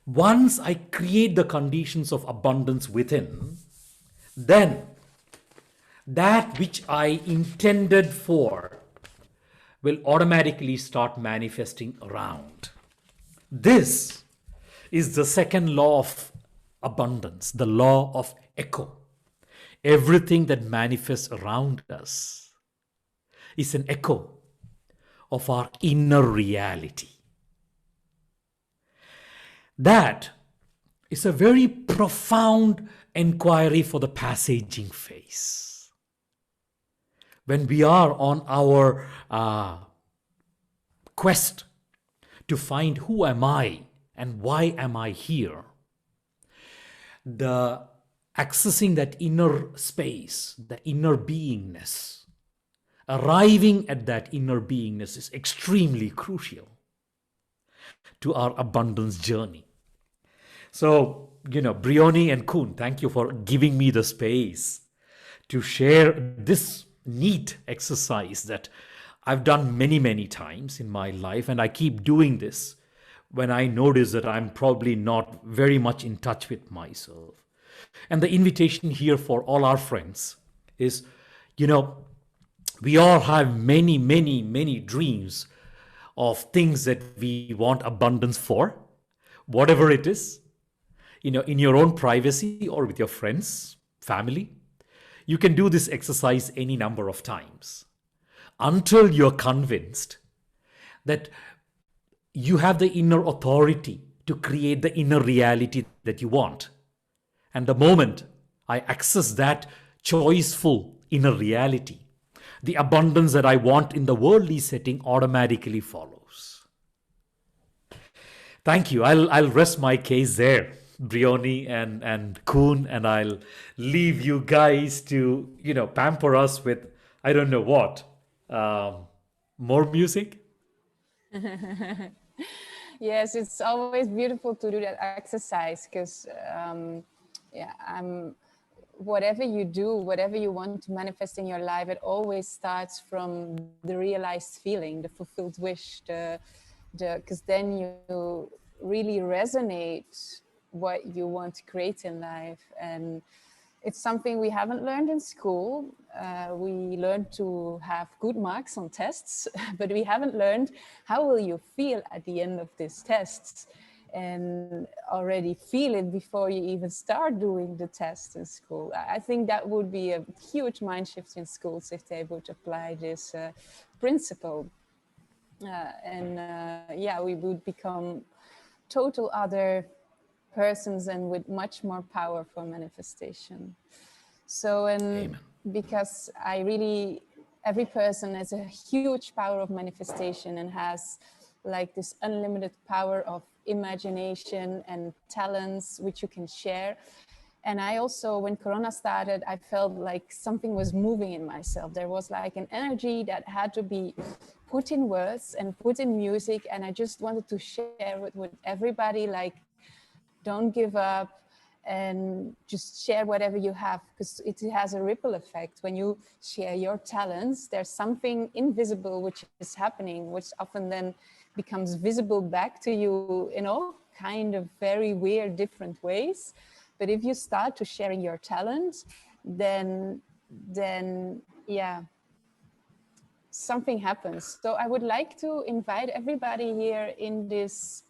Once I create the conditions of abundance within, then that which I intended for will automatically start manifesting around. This is the second law of abundance, the law of echo. Everything that manifests around us is an echo of our inner reality. That is a very profound inquiry for the passaging phase. When we are on our quest to find who am I and why am I here, the accessing that inner space, the inner beingness, arriving at that inner beingness is extremely crucial to our abundance journey. So, Briony and Koen, thank you for giving me the space to share this neat exercise that I've done many, many times in my life, and I keep doing this when I notice that I'm probably not very much in touch with myself. And the invitation here for all our friends is, we all have many, many, many dreams of things that we want abundance for, whatever it is, in your own privacy or with your friends, family. You can do this exercise any number of times until you're convinced that you have the inner authority to create the inner reality that you want. And the moment I access that choiceful inner reality, the abundance that I want in the worldly setting automatically follows. Thank you. I'll rest my case there, Briony and Koen, and I'll leave you guys to, pamper us with, I don't know what, more music? Yes, it's always beautiful to do that exercise because, whatever you do, whatever you want to manifest in your life, it always starts from the realized feeling, the fulfilled wish, because then you really resonate what you want to create in life. And it's something we haven't learned in school. We learned to have good marks on tests, but we haven't learned how will you feel at the end of these tests, and already feel it before you even start doing the test in school. I think that would be a huge mind shift in schools if they would apply this principle. We would become total other persons and with much more power for manifestation. So, and because every person has a huge power of manifestation and has like this unlimited power of imagination and talents which you can share. And I also, when Corona started, I felt like something was moving in myself. There was like an energy that had to be put in words and put in music, and I just wanted to share it with everybody, like don't give up and just share whatever you have, because it has a ripple effect. When you share your talents, there's something invisible which is happening, which often then becomes visible back to you in all kind of very weird different ways. But if you start to sharing your talent, then something happens. So I would like to invite everybody here in this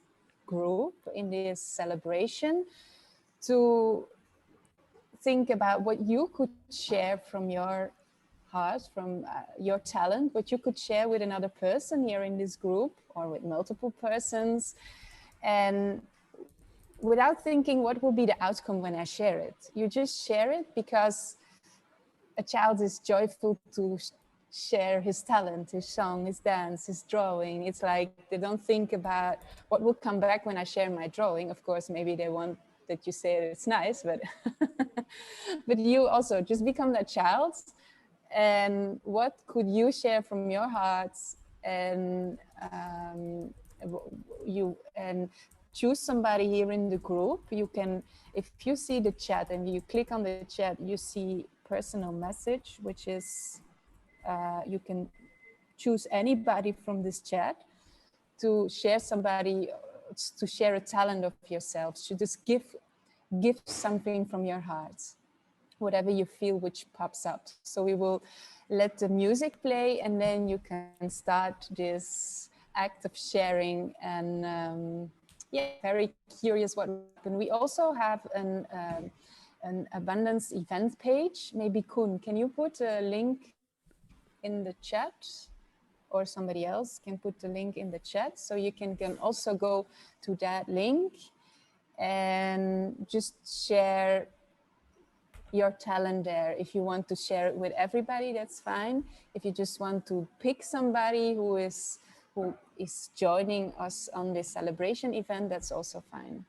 group, in this celebration, to think about what you could share from your heart, from your talent, what you could share with another person here in this group or with multiple persons, and without thinking what will be the outcome when I share it. You just share it because a child is joyful to share his talent, his song, his dance, his drawing. It's like they don't think about what will come back when I share my drawing. Of course, maybe they want that you say it's nice, but but you also just become that child. And what could you share from your hearts, and choose somebody here in the group. You can, if you see the chat and you click on the chat, you see personal message, which is you can choose anybody from this chat to share to share a talent of yourself, to just give something from your heart. whatever you feel which pops up. So we will let the music play, and then you can start this act of sharing. And yeah, very curious what happened. We also have an abundance event page. Maybe Koen, can you put a link in the chat, or somebody else can put the link in the chat, so you can also go to that link and just share your talent there. If you want to share it with everybody, that's fine. If you just want to pick somebody who is joining us on this celebration event, that's also fine.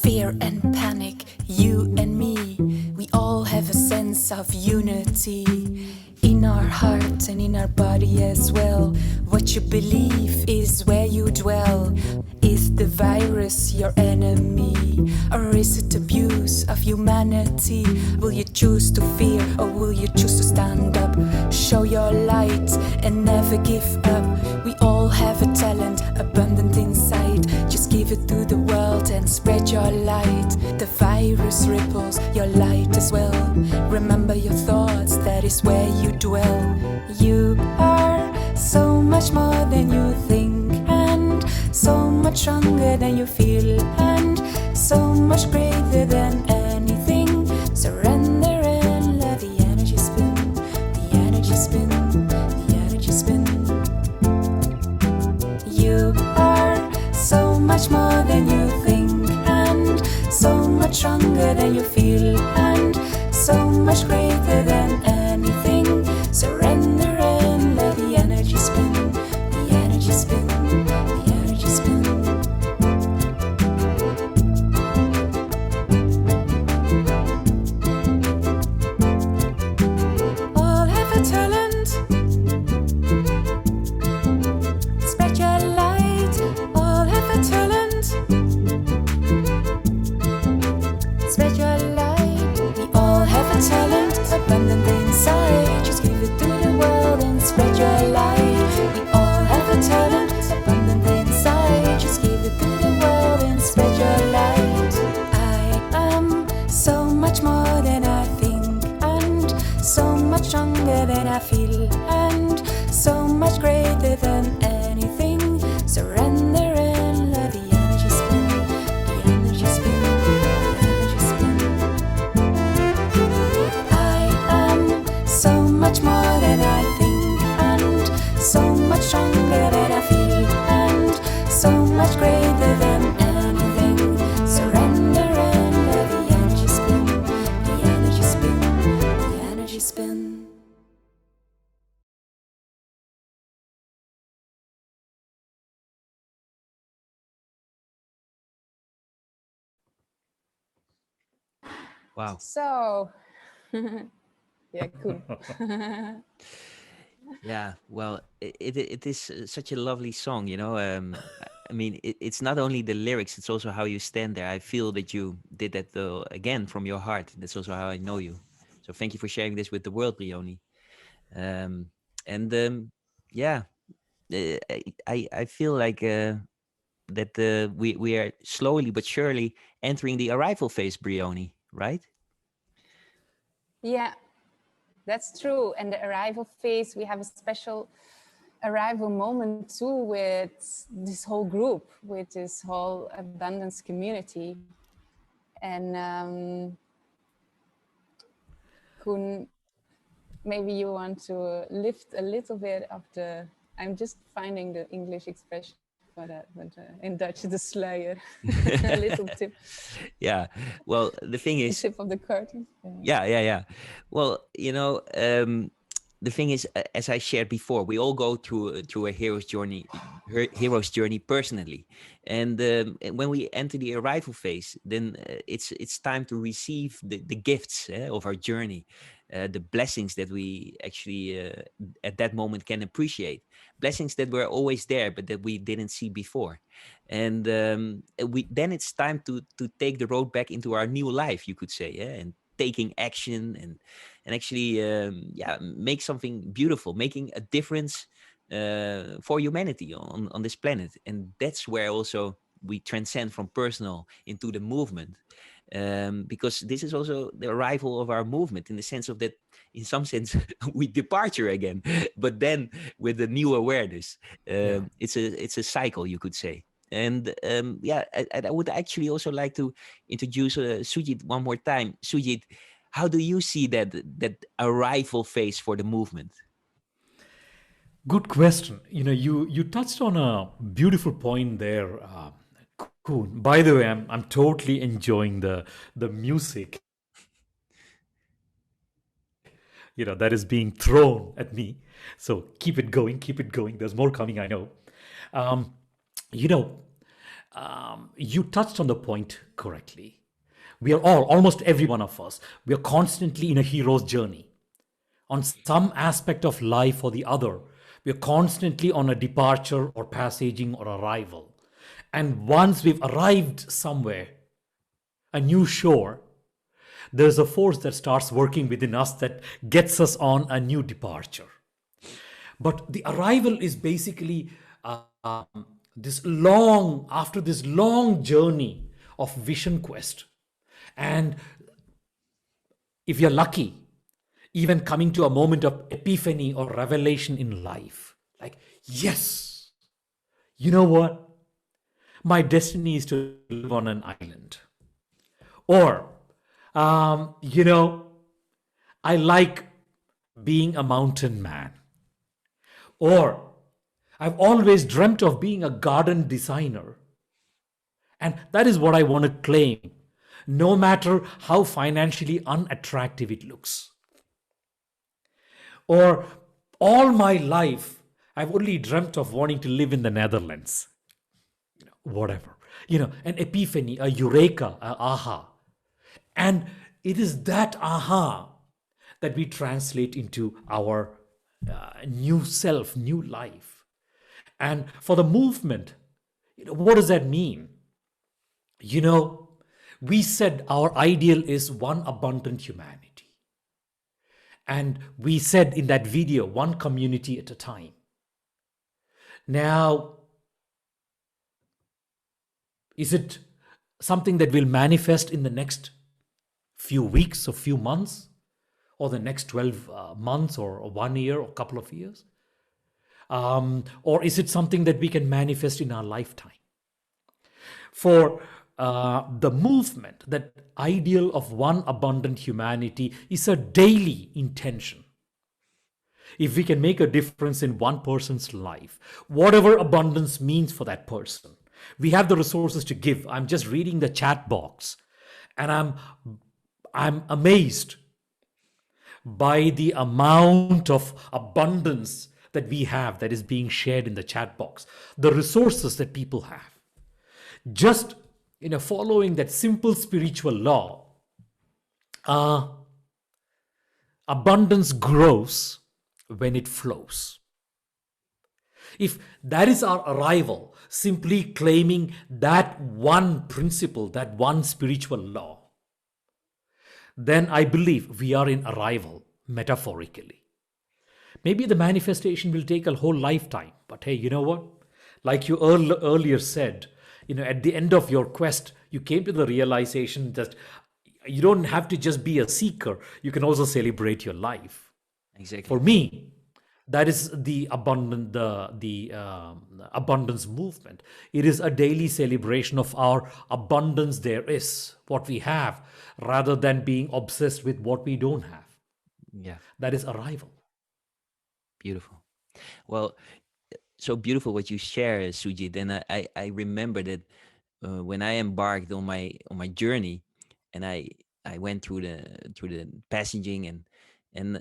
Fear and panic, you and me, we all have a sense of unity in our heart and in our body as well. What you believe is where you dwell. Is the virus your enemy, or is it abuse of humanity? Will you choose to fear, or will you choose to stand up? Show your light and never give up. We all have a talent abundant inside. Just give it to the world and spread your light. The virus ripples your light as well. Remember your thoughts, that is where you dwell. You are so much more than you think, and so much stronger than you feel, and so much greater than anything. Surrender and let the energy spin, the energy spin, the energy spin. You are so much more than you think, and so much stronger than you feel, and so much greater than anything. Surrender and let the energy spin, the energy spin, the energy spin. All have a talent. Spread your light. All have a talent. Spread your light. We all have a talent abundant inside. Just give it to the world and spread your light. We all have a talent abundant inside. Just give it to the world and spread your light. I am so much more than I think, and so much stronger than I feel, and so much greater than anything. Surrender and let the energy spin, the energy spin, the energy spin. I am so much more than I think, and so much stronger than I feel, and so much greater than anything. Surrender and let the energy spin, the energy spin, the energy spin. Wow. So, yeah, cool. Yeah, well, it is such a lovely song, you know. I mean, it's not only the lyrics; it's also how you stand there. I feel that you did that again from your heart. That's also how I know you. So thank you for sharing this with the world, Brioni. And yeah, I feel like that we are slowly but surely entering the arrival phase, Brioni, right? Yeah, that's true. And the arrival phase, we have a special arrival moment too with this whole group, with this whole abundance community. And Koen, maybe you want to lift a little bit of the, I'm just finding the English expression for that, but in Dutch, the sluier, a little tip. Yeah, well, the thing The is, tip of the curtain. yeah. Well, you know, the thing is, as I shared before, we all go through a hero's journey hero's journey personally. And when we enter the arrival phase, then it's time to receive the gifts of our journey, the blessings that we actually at that moment can appreciate, blessings that were always there but that we didn't see before. And we then it's time to take the road back into our new life, you could say, and taking action and actually make something beautiful, making a difference for humanity on this planet. And that's where also we transcend from personal into the movement, because this is also the arrival of our movement, in the sense of that, in some sense, we departure again, but then with a new awareness. It's a cycle, you could say. And I would actually also like to introduce Sujit one more time. Sujit, how do you see that arrival phase for the movement? Good question. You touched on a beautiful point there, Koen. By the way, I'm totally enjoying the music, that is being thrown at me. So keep it going, keep it going. There's more coming, I know. You touched on the point correctly. We are almost every one of us, we are constantly in a hero's journey. On some aspect of life or the other, we are constantly on a departure or passaging or arrival. And once we've arrived somewhere, a new shore, there's a force that starts working within us that gets us on a new departure. But the arrival is basically after this long journey of vision quest. And if you're lucky, even coming to a moment of epiphany or revelation in life, like, yes, you know what? My destiny is to live on an island. Or, I like being a mountain man. Or, I've always dreamt of being a garden designer. And that is what I want to claim, no matter how financially unattractive it looks. Or, all my life, I've only dreamt of wanting to live in the Netherlands. Whatever. An epiphany, a eureka, a aha. And it is that aha that we translate into our new self, new life. And for the movement, what does that mean? We said our ideal is one abundant humanity. And we said in that video, one community at a time. Now, is it something that will manifest in the next few weeks or few months, or the next 12 months or 1 year or a couple of years? Or is it something that we can manifest in our lifetime? For the movement, that ideal of one abundant humanity is a daily intention. If we can make a difference in one person's life, whatever abundance means for that person, we have the resources to give. I'm just reading the chat box, and I'm amazed by the amount of abundance that we have that is being shared in the chat box, the resources that people have. Just following that simple spiritual law, abundance grows when it flows. If that is our arrival, simply claiming that one principle, that one spiritual law, then I believe we are in arrival, metaphorically. Maybe the manifestation will take a whole lifetime, but hey, you know what? Like you earlier said, at the end of your quest, you came to the realization that you don't have to just be a seeker. You can also celebrate your life. Exactly. For me, that is the abundance movement. It is a daily celebration of our abundance there is, what we have, rather than being obsessed with what we don't have. Yeah. That is arrival. Beautiful. Well, so beautiful what you share, Sujit. And I remember that when I embarked on my journey, and I went through the passaging and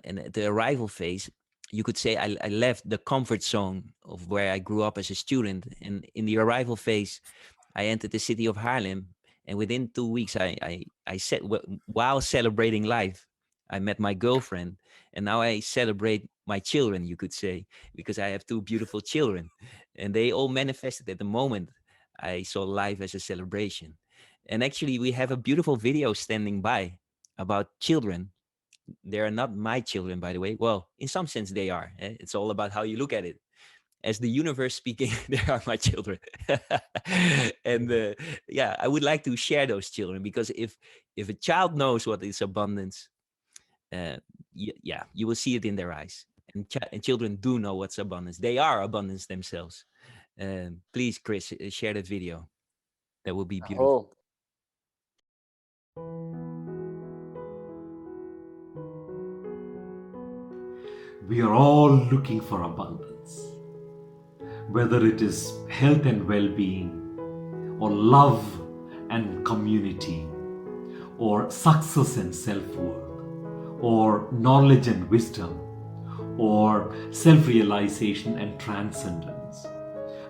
at the arrival phase, you could say I left the comfort zone of where I grew up as a student. And in the arrival phase, I entered the city of Haarlem. And within 2 weeks, I said, while celebrating life, I met my girlfriend. And now I celebrate my children, you could say, because I have 2 beautiful children. And they all manifested at the moment I saw life as a celebration. And actually, we have a beautiful video standing by about children. They are not my children, by the way. Well, in some sense, they are. It's all about how you look at it. As the universe speaking, they are my children. And yeah, I would like to share those children, because if a child knows what is abundance, yeah, you will see it in their eyes. And children do know what's abundance. They are abundance themselves. Please, Chris, share that video. That will be beautiful. We are all looking for abundance, whether it is health and well-being, or love and community, or success and self-worth, or knowledge and wisdom, or self-realization and transcendence.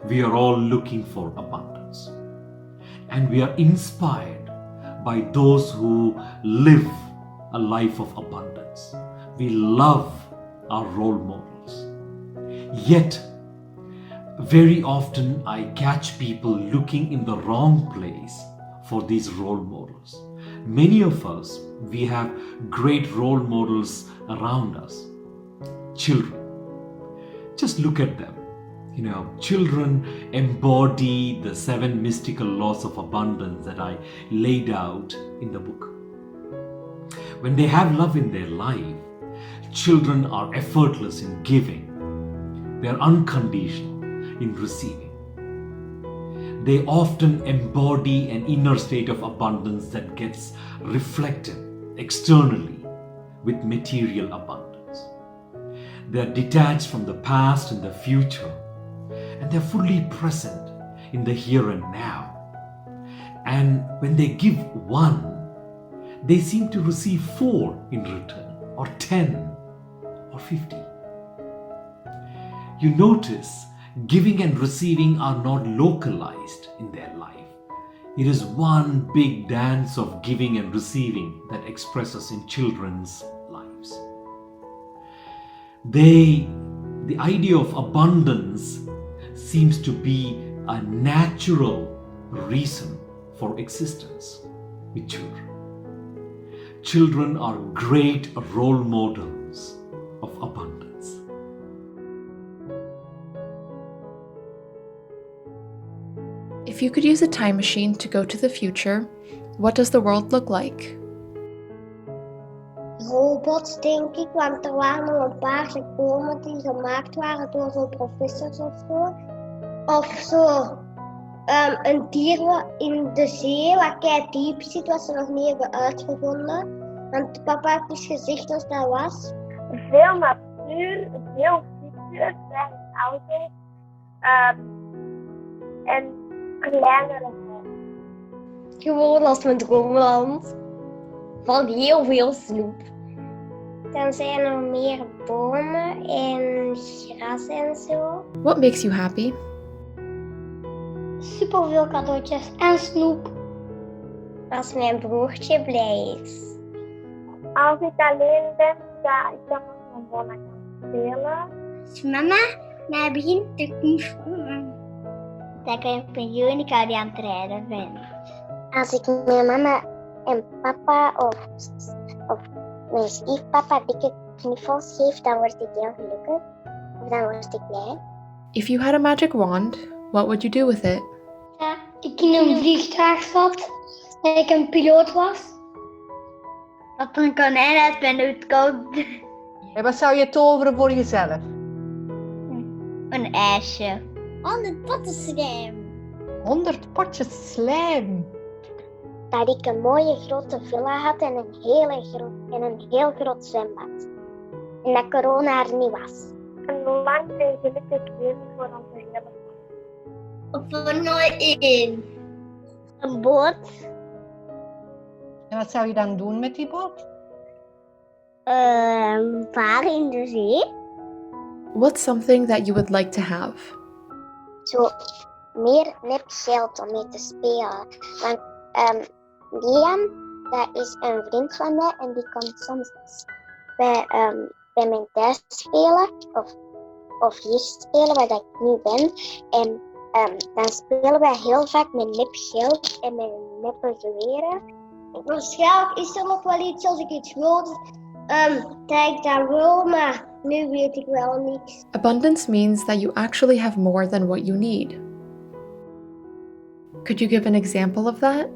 We are all looking for abundance. And we are inspired by those who live a life of abundance. We love our role models. Yet, very often I catch people looking in the wrong place for these role models. Many of us, we have great role models around us. Children. Just look at them. You know, children embody the 7 mystical laws of abundance that I laid out in the book. When they have love in their life, children are effortless in giving. They are unconditional in receiving. They often embody an inner state of abundance that gets reflected externally with material abundance. They are detached from the past and the future, and they're fully present in the here and now. And when they give 1, they seem to receive 4 in return, or 10, or 50. You notice giving and receiving are not localized in their life. It is one big dance of giving and receiving that expresses in children's lives. The idea of abundance seems to be a natural reason for existence with children. Children are great role models of abundance. If you could use a time machine to go to the future, what does the world look like? Robots, denk ik, want er waren al een paar gekomen die gemaakt waren door zo'n professors of zo. Of zo een dier in de zee, wat kei diep zit, wat ze nog niet hebben uitgevonden. Want papa heeft dus gezegd dat dat was. Veel natuur, veel fietsen, kleine auto's en kleinere huizen. Gewoon als mijn droomland. Van heel veel snoep. Dan zijn er meer bomen en gras en zo. What makes you happy? Superveel cadeautjes en snoep. Als mijn broertje blij is. Als ik alleen ben, dan ik dan met mijn mama gaan spelen. Als mama mij begint te knuffelen, dan kan ik met Jonica die aan het rijden ben. Als ik met mama en papa of mijn stiefpapa dikke knuffels geef, dan word ik heel gelukkig. Of dan word ik blij. If you had a magic wand, what would you do with it? Ja, ik in een vliegtuig zat en ik een piloot was. Dat er een konijn uit mijn hoed komt. En wat zou je toveren voor jezelf? Een ijsje. 100 potten slijm. 100 potjes slijm. Dat ik een mooie grote villa had en een heel groot zwembad. En dat corona er niet was. Een lang en gelukkig leven voor onze hele familie. Of er nooit in. Een boot. En wat zou je dan doen met die boot? Varen in de zee. What's something that you would like to have? Zo meer nepgeld om mee te spelen. Want Liam, dat is een vriend van mij en die komt soms bij mijn thuis spelen of hier spelen waar dat ik nu ben. En dan spelen wij heel vaak met nepgeld en met neppe geweren. Waarschijnlijk is er nog wel iets als ik iets wil, dat ik dat wil, maar nu weet ik wel niks. Abundance means that you actually have more than what you need. Could you give an example of that?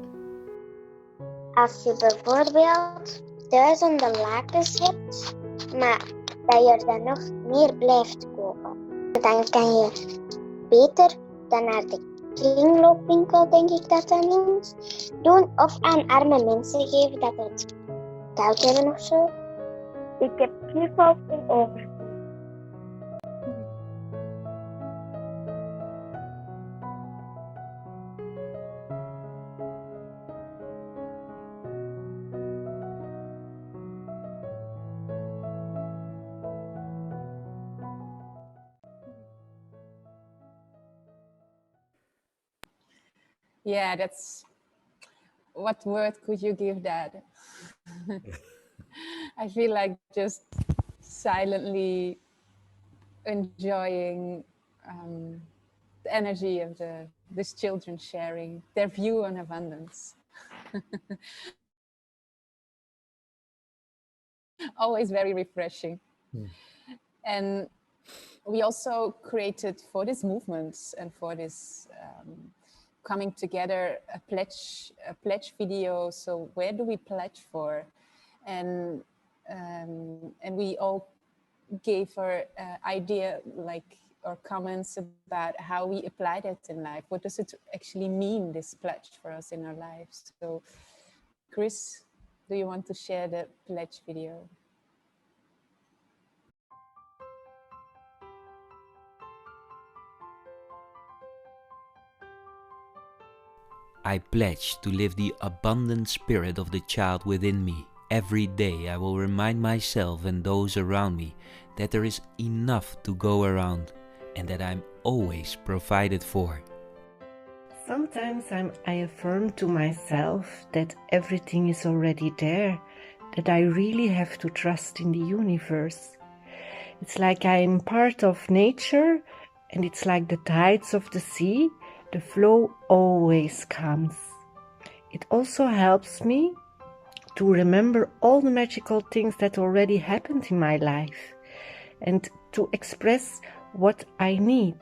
Als je bijvoorbeeld duizenden lakens hebt, maar dat je er dan nog meer blijft kopen, dan kan je beter dan naar de kringloopwinkel, denk ik dat dat noemt, doen of aan arme mensen geven dat het koud hebben of zo. Ik heb knuffels in overvloed. Yeah, that's, what word could you give that? I feel like just silently enjoying the energy of these children sharing their view on abundance. Always very refreshing. And we also created for this movement and for this coming together a pledge video. So where do we pledge for? And we all gave our idea, like, or comments about how we apply that in life. What does it actually mean, this pledge for us in our lives? So Chris, do you want to share the pledge video? I pledge to live the abundant spirit of the child within me. Every day I will remind myself and those around me that there is enough to go around and that I'm always provided for. Sometimes I affirm to myself that everything is already there, that I really have to trust in the universe. It's like I'm part of nature, and it's like the tides of the sea. The flow always comes. It also helps me to remember all the magical things that already happened in my life and to express what I need.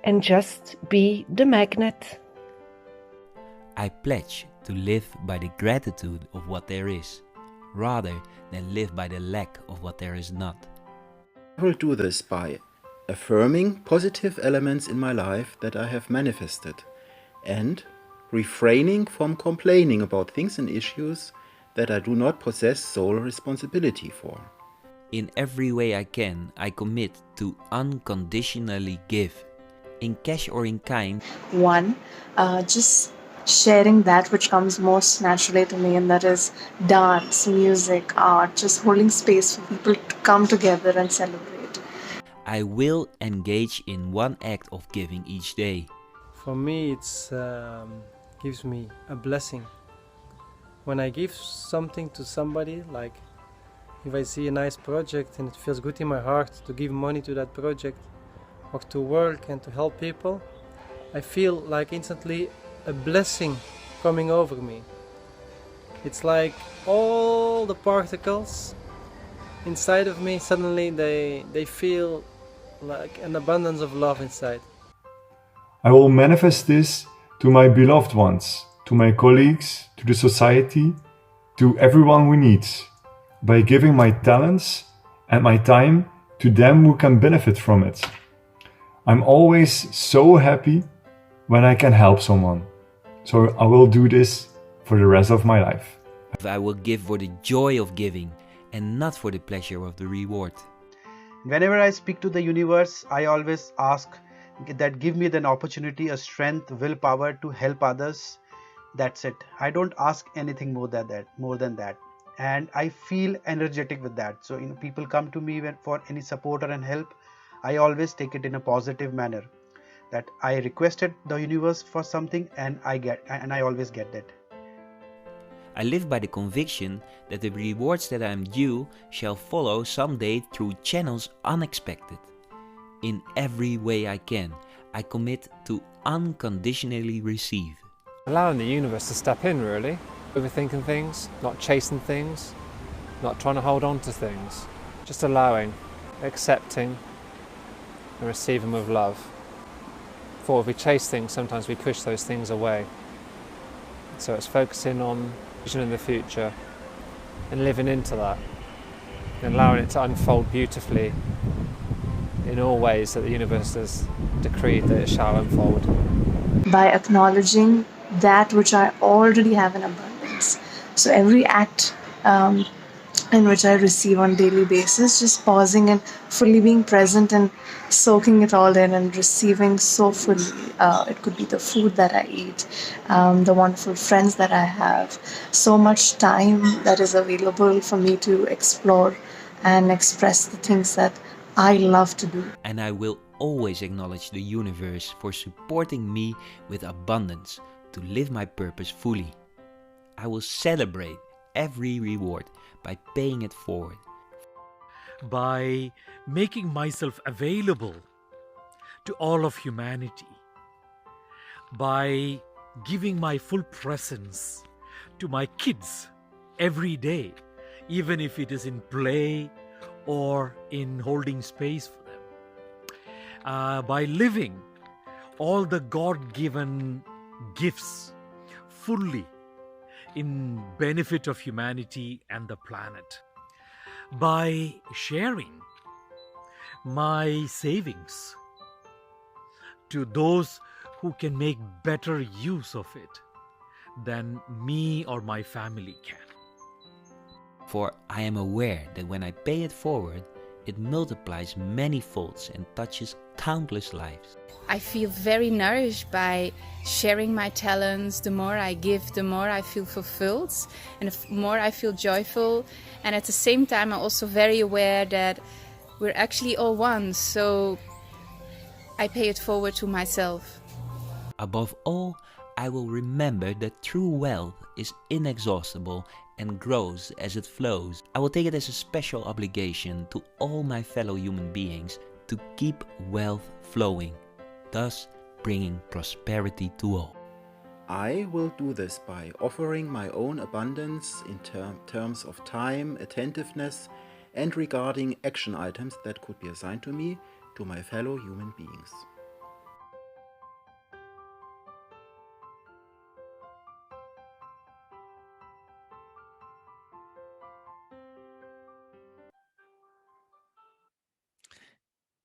And just be the magnet. I pledge to live by the gratitude of what there is, rather than live by the lack of what there is not. I will do this by affirming positive elements in my life that I have manifested and refraining from complaining about things and issues that I do not possess sole responsibility for. In every way I can, I commit to unconditionally give, in cash or in kind. One, just sharing that which comes most naturally to me, and that is dance, music, art, just holding space for people to come together and celebrate. I will engage in one act of giving each day. For me, it's gives me a blessing. When I give something to somebody, like if I see a nice project and it feels good in my heart to give money to that project or to work and to help people, I feel like instantly a blessing coming over me. It's like all the particles inside of me, suddenly they feel like an abundance of love inside. I will manifest this to my beloved ones, to my colleagues, to the society, to everyone we need, by giving my talents and my time to them who can benefit from it. I'm always so happy when I can help someone. So I will do this for the rest of my life. I will give for the joy of giving and not for the pleasure of the reward. Whenever I speak to the universe, I always ask that give me an opportunity, a strength, willpower to help others. That's it. I don't ask anything more than that. and I feel energetic with that. So people come to me for any support or help. I always take it in a positive manner, that I requested the universe for something and I always get that. I live by the conviction that the rewards that I am due shall follow someday through channels unexpected. In every way I can, I commit to unconditionally receive. Allowing the universe to step in, really. Overthinking things, not chasing things, not trying to hold on to things. Just allowing, accepting, and receiving with love. For if we chase things, sometimes we push those things away. So it's focusing on vision in the future and living into that and allowing it to unfold beautifully in all ways that the universe has decreed that it shall unfold. By acknowledging that which I already have in abundance. So every act in which I receive on a daily basis, just pausing and fully being present and soaking it all in and receiving so fully. It could be the food that I eat, the wonderful friends that I have, so much time that is available for me to explore and express the things that I love to do. And I will always acknowledge the universe for supporting me with abundance to live my purpose fully. I will celebrate every reward by paying it forward. By making myself available to all of humanity. By giving my full presence to my kids every day, even if it is in play or in holding space for them. By living all the God-given gifts fully in benefit of humanity and the planet. By sharing my savings to those who can make better use of it than me or my family can. For I am aware that when I pay it forward, it multiplies many folds and touches countless lives. I feel very nourished by sharing my talents. The more I give, the more I feel fulfilled and the more I feel joyful. And at the same time, I'm also very aware that we're actually all one. So I pay it forward to myself. Above all, I will remember that true wealth is inexhaustible and grows as it flows. I will take it as a special obligation to all my fellow human beings to keep wealth flowing, thus bringing prosperity to all. I will do this by offering my own abundance in terms of time, attentiveness, and regarding action items that could be assigned to me to my fellow human beings.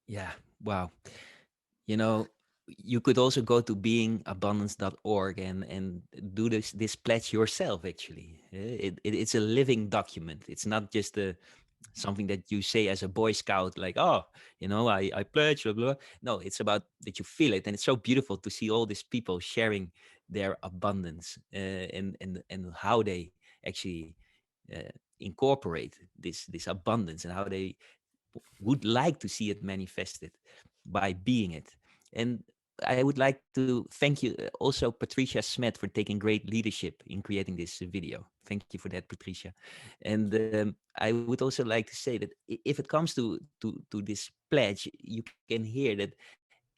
Yeah, wow. You know, you could also go to beingabundance.org and do this pledge yourself, actually. It's a living document. It's not just something that you say as a Boy Scout, like, oh, I pledge, blah, blah. No, it's about that you feel it. And it's so beautiful to see all these people sharing their abundance and how they actually incorporate this abundance and how they would like to see it manifested by being it. And I would like to thank you also, Patricia Smet, for taking great leadership in creating this video. Thank you for that, Patricia. And I would also like to say that if it comes to this pledge, you can hear that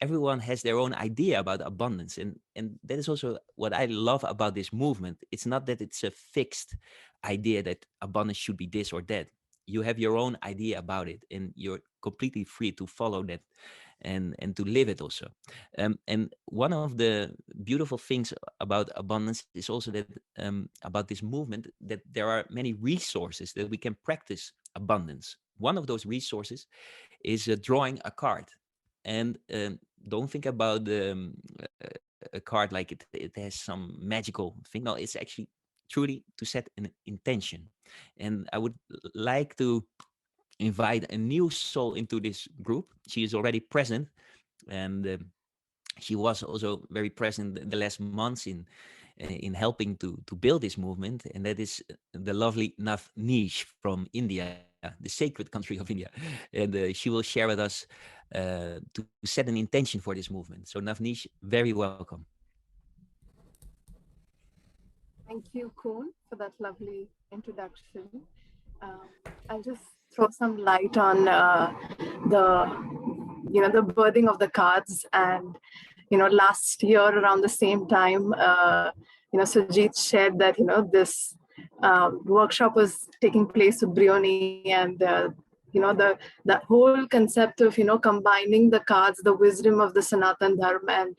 everyone has their own idea about abundance. And that is also what I love about this movement. It's not that it's a fixed idea that abundance should be this or that. You have your own idea about it, and you're completely free to follow that and to live it also. And one of the beautiful things about abundance is also that about this movement, that there are many resources that we can practice abundance. One of those resources is drawing a card. And don't think about a card like it has some magical thing. No, it's actually truly to set an intention. And I would like to invite a new soul into this group. She is already present, and she was also very present in the last months in in helping to build this movement, and that is the lovely Navneesh from India, the sacred country of India. And she will share with us to set an intention for this movement. So Navneesh, very welcome. Thank you, Koen, for that lovely introduction. I'll just throw some light on the birthing of the cards. And last year around the same time, Sujit shared that this workshop was taking place with Brioni, and the whole concept of combining the cards, the wisdom of the Sanatan Dharma, and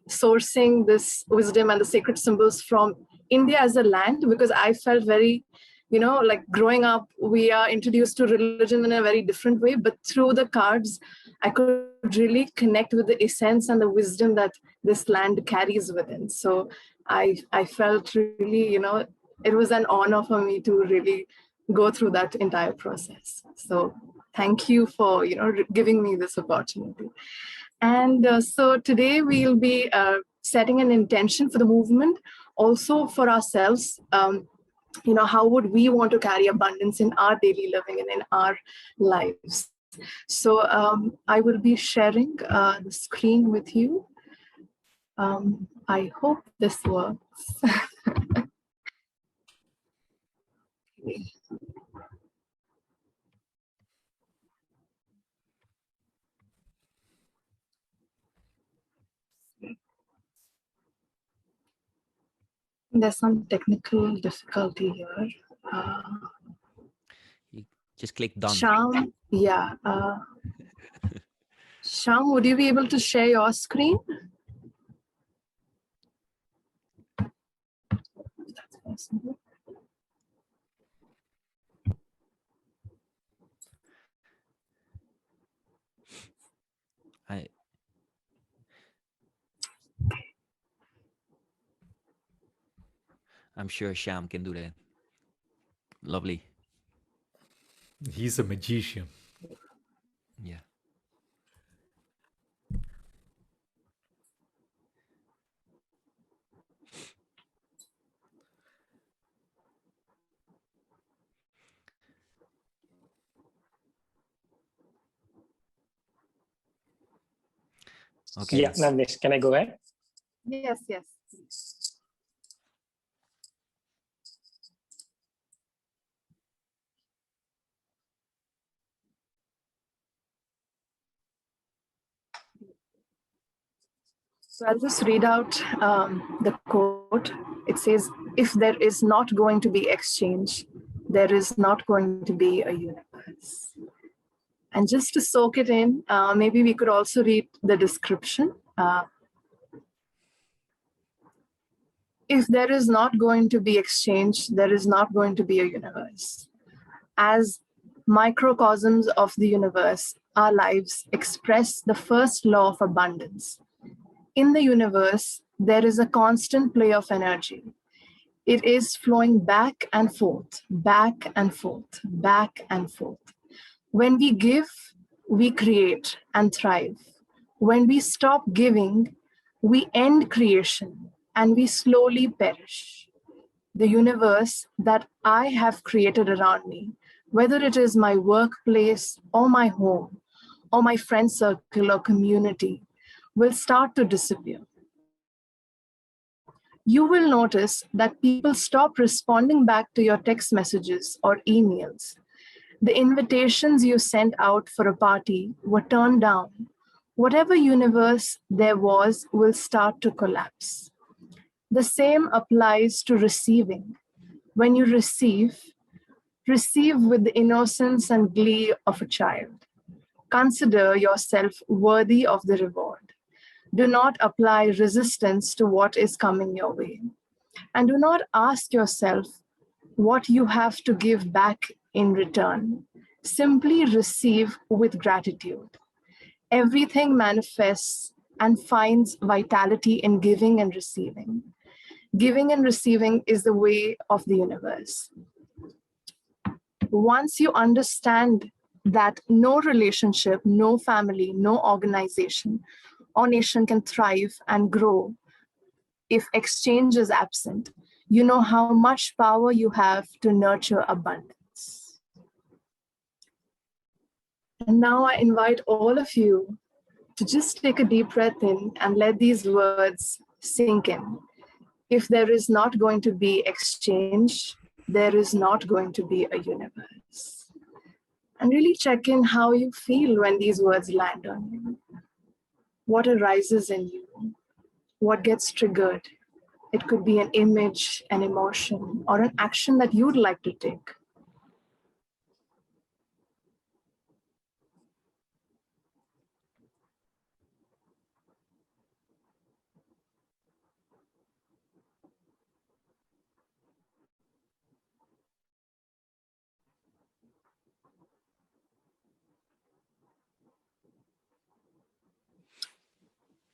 sourcing this wisdom and the sacred symbols from India as a land, because I felt very, like growing up, we are introduced to religion in a very different way, but through the cards, I could really connect with the essence and the wisdom that this land carries within. So I felt really, it was an honor for me to really go through that entire process. So thank you for, giving me this opportunity. And so today we'll be setting an intention for the movement, also for ourselves. How would we want to carry abundance in our daily living and in our lives? So I will be sharing the screen with you. I hope this works. Okay. There's some technical difficulty here. Just click done. Shyam, yeah. Shyam, would you be able to share your screen? If that's possible. I'm sure Shyam can do that. Lovely. He's a magician. Yeah. Okay. Yeah, Navneesh, can I go ahead? Yes, yes. So I'll just read out the quote. It says, if there is not going to be exchange, there is not going to be a universe. And just to soak it in, maybe we could also read the description. If there is not going to be exchange, there is not going to be a universe. As microcosms of the universe, our lives express the first law of abundance. In the universe, there is a constant play of energy. It is flowing back and forth, back and forth, back and forth. When we give, we create and thrive. When we stop giving, we end creation and we slowly perish. The universe that I have created around me, whether it is my workplace or my home or my friend circle or community, will start to disappear. You will notice that people stop responding back to your text messages or emails. The invitations you sent out for a party were turned down. Whatever universe there was will start to collapse. The same applies to receiving. When you receive with the innocence and glee of a child. Consider yourself worthy of the reward. Do not apply resistance to what is coming your way. And do not ask yourself what you have to give back in return. Simply receive with gratitude. Everything manifests and finds vitality in giving and receiving. Giving and receiving is the way of the universe. Once you understand that no relationship, no family, no organization, or nation can thrive and grow if exchange is absent, you know how much power you have to nurture abundance. And now I invite all of you to just take a deep breath in and let these words sink in. If there is not going to be exchange, there is not going to be a universe. And really check in how you feel when these words land on you. What arises in you? What gets triggered? It could be an image, an emotion, or an action that you'd like to take.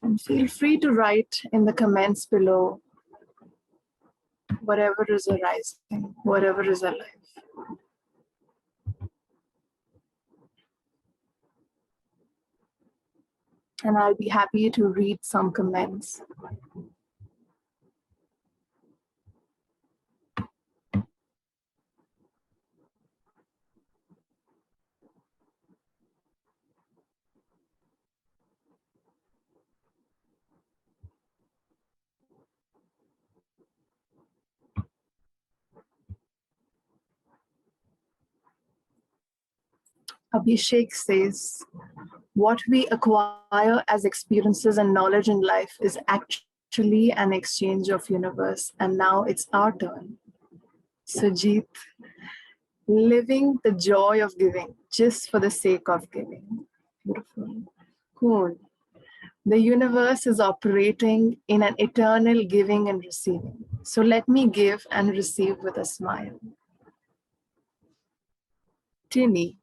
And feel free to write in the comments below whatever is arising, whatever is alive. And I'll be happy to read some comments. Abhishek says, what we acquire as experiences and knowledge in life is actually an exchange of universe, and now it's our turn. Sujit, living the joy of giving just for the sake of giving. Beautiful. Cool. The universe is operating in an eternal giving and receiving. So let me give and receive with a smile. Tini,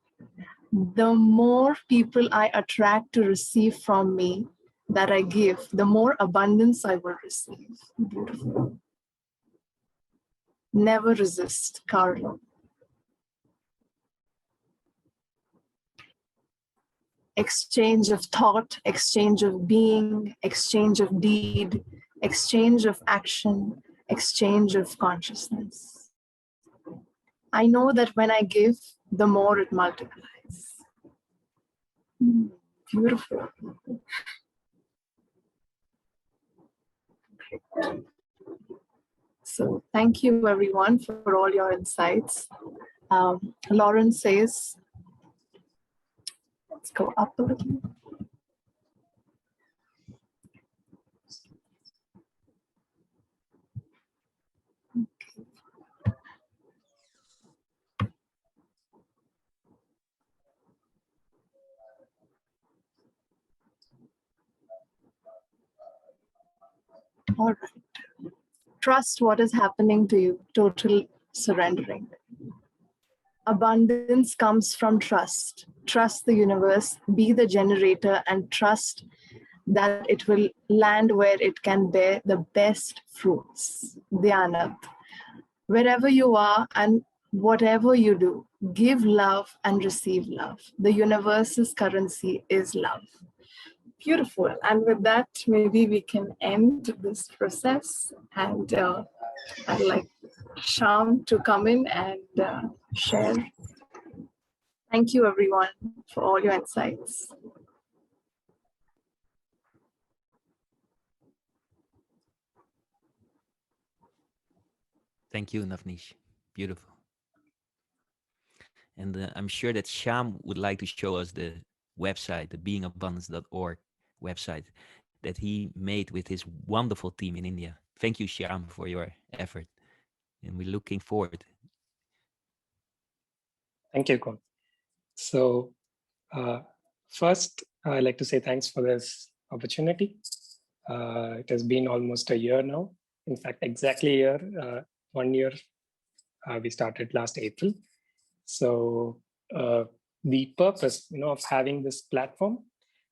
the more people I attract to receive from me that I give, the more abundance I will receive. Beautiful. Never resist, Carlo. Exchange of thought, exchange of being, exchange of deed, exchange of action, exchange of consciousness. I know that when I give, the more it multiplies. Beautiful. Great. So thank you everyone for all your insights. Lauren says, let's go up a little. All right. Trust what is happening to you, total surrendering. Abundance comes from trust. Trust the universe, be the generator, and trust that it will land where it can bear the best fruits. Dhyanat. Wherever you are and whatever you do, give love and receive love. The universe's currency is love. Beautiful. And with that, maybe we can end this process. And I'd like Shyam to come in and share. Thank you, everyone, for all your insights. Thank you, Navneesh. Beautiful. And I'm sure that Shyam would like to show us the website, the beingabundance.org website that he made with his wonderful team in India. Thank you, Shyam, for your effort. And we're looking forward. Thank you, Kun. So first, I'd like to say thanks for this opportunity. It has been almost a year now. In fact, exactly a year, 1 year, we started last April. So the purpose, of having this platform,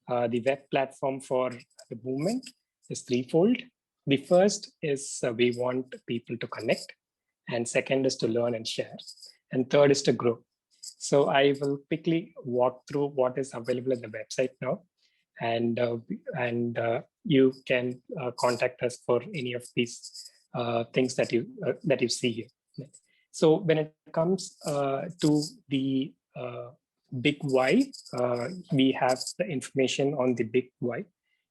the web platform for the movement is threefold. The first is we want people to connect, and second is to learn and share, and third is to grow. So I will quickly walk through what is available on the website now. and you can contact us for any of these things that you see here. So when it comes to the big why, we have the information on the big why,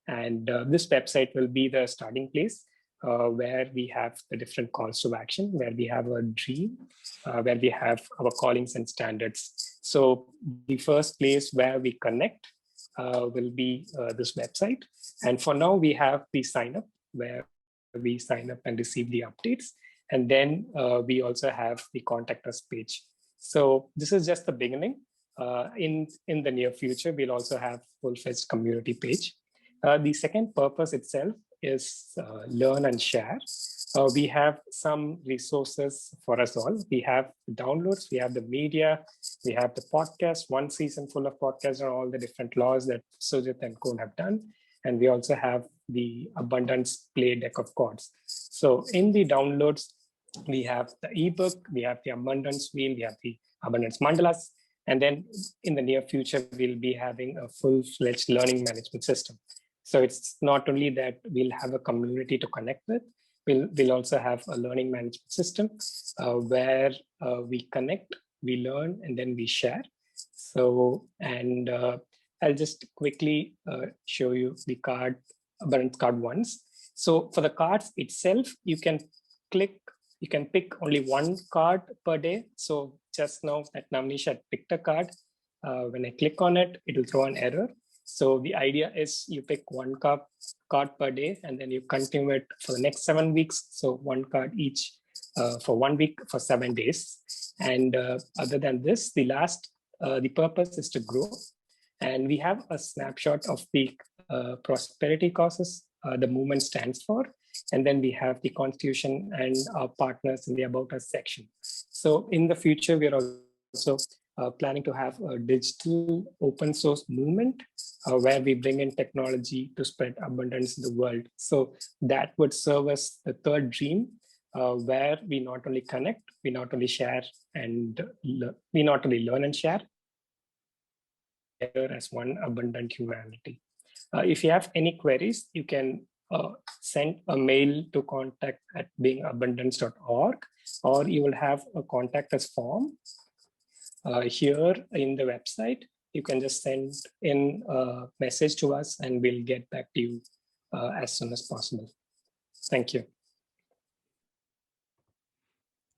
and this website will be the starting place where we have the different calls to action, where we have a dream, where we have our callings and standards. So the first place where we connect will be this website. And for now, we have the sign up where we sign up and receive the updates. And then we also have the contact us page. So this is just the beginning. In the near future, we'll also have full-fledged community page. The second purpose itself is learn and share. We have some resources for us all. We have the downloads, we have the media, we have the podcast, one season full of podcasts on all the different laws that Sujit and Koen have done. And we also have the Abundance Play deck of cards. So in the downloads, we have the ebook, we have the Abundance Wheel, we have the Abundance Mandalas. And then in the near future, we'll be having a full-fledged learning management system. So it's not only that we'll have a community to connect with, we'll also have a learning management system where we connect, we learn, and then we share. So, and I'll just quickly show you the card, Abundance card once. So for the cards itself, you can pick only one card per day. So just now that Navneesh had picked a card, when I click on it, it will throw an error. So the idea is you pick one card per day, and then you continue it for the next 7 weeks. So one card each for 1 week for 7 days. And other than this, the purpose is to grow. And we have a snapshot of the prosperity causes the movement stands for. And then we have the constitution and our partners in the About Us section. So in the future, we are also planning to have a digital open source movement where we bring in technology to spread abundance in the world. So that would serve as the third dream, where we not only connect, we not only share, and we not only learn and share as one abundant humanity. If you have any queries, you can send a mail to contact@beingabundance.org, or you will have a contact us form here in the website. You can just send in a message to us and we'll get back to you as soon as possible. Thank you.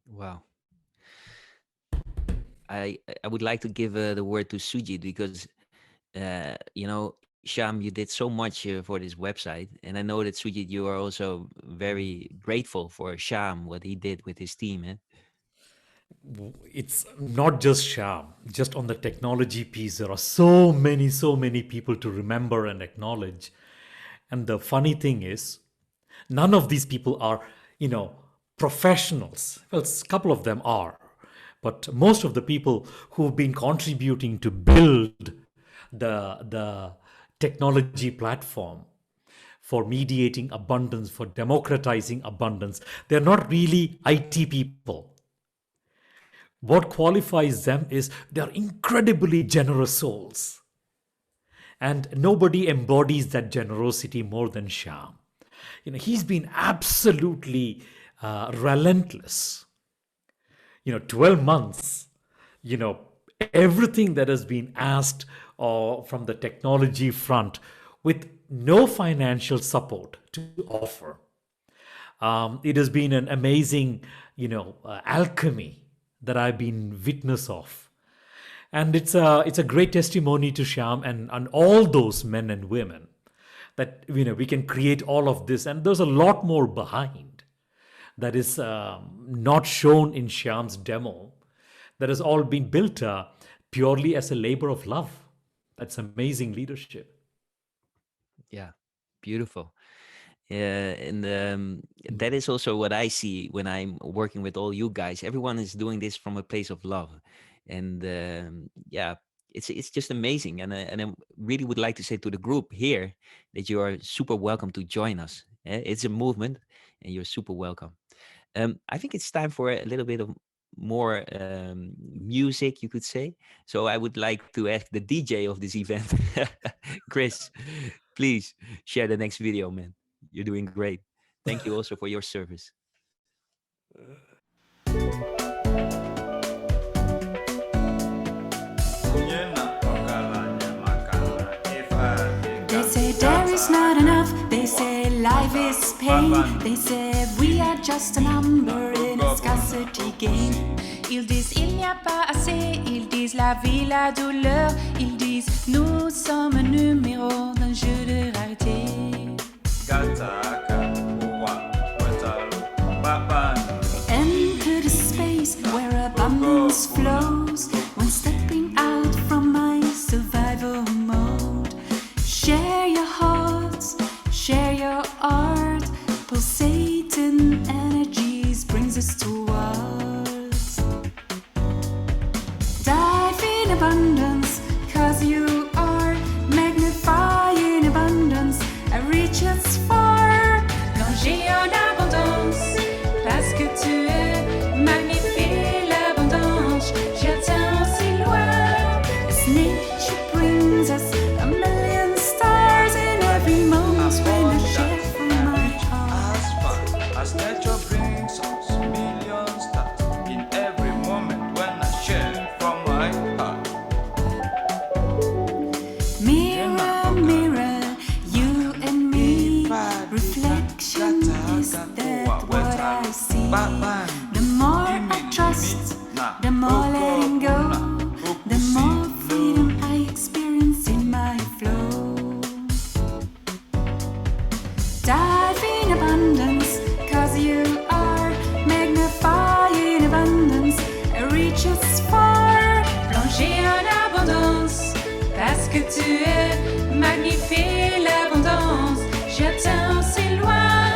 Wow. I would like to give the word to Sujit because, Shyam, you did so much for this website. And I know that, Sujit, you are also very grateful for Shyam, what he did with his team. Eh? It's not just Shyam. Just on the technology piece, there are so many people to remember and acknowledge. And the funny thing is, none of these people are, professionals. Well, a couple of them are. But most of the people who've been contributing to build the technology platform for mediating abundance, for democratizing abundance, they're not really IT people. What qualifies them is they're incredibly generous souls. And nobody embodies that generosity more than Shyam. He's been absolutely relentless. 12 months, everything that has been asked from the technology front with no financial support to offer. It has been an amazing, alchemy that I've been witness of. And it's a great testimony to Shyam and all those men and women that, we can create all of this. And there's a lot more behind that is not shown in Shyam's demo, that has all been built purely as a labor of love. That's amazing leadership. Yeah, beautiful. And that is also what I see when I'm working with all you guys. Everyone is doing this from a place of love. And it's just amazing. And I really would like to say to the group here that you are super welcome to join us. It's a movement and you're super welcome. I think it's time for a little bit of more music, you could say. So I would like to ask the DJ of this event, Chris, please share the next video, man. You're doing great. Thank you also for your service. They say there is not enough. They say life is pain. They say we are just a number in a scarcity game. Ils disent il n'y a pas assez. Ils disent la vie, la douleur. Ils disent nous sommes un numéro d'un jeu de rareté. Enter the space where abundance flows. When stepping out from my survival mode. Share your hearts, share your art. Pulsating energies brings us towards. Dive in abundance, cause you are magnifying abundance. I reach as far, plonger en abondance. Parce que tu es magnifique l'abondance. J'atteins aussi loin. As nature brings us a million stars in every moment when I share from my heart. As nature brings us million stars in every moment when I share from my heart. Mirror, mirror, you and me. Reflection is that what I see. The more I trust, the more letting go. The more freedom I experience in my flow. Dive in abundance, cause you are magnifying abundance. I reach as far, plonger en abondance. Parce que tu es magnifique l'abondance. J'atteins aussi loin.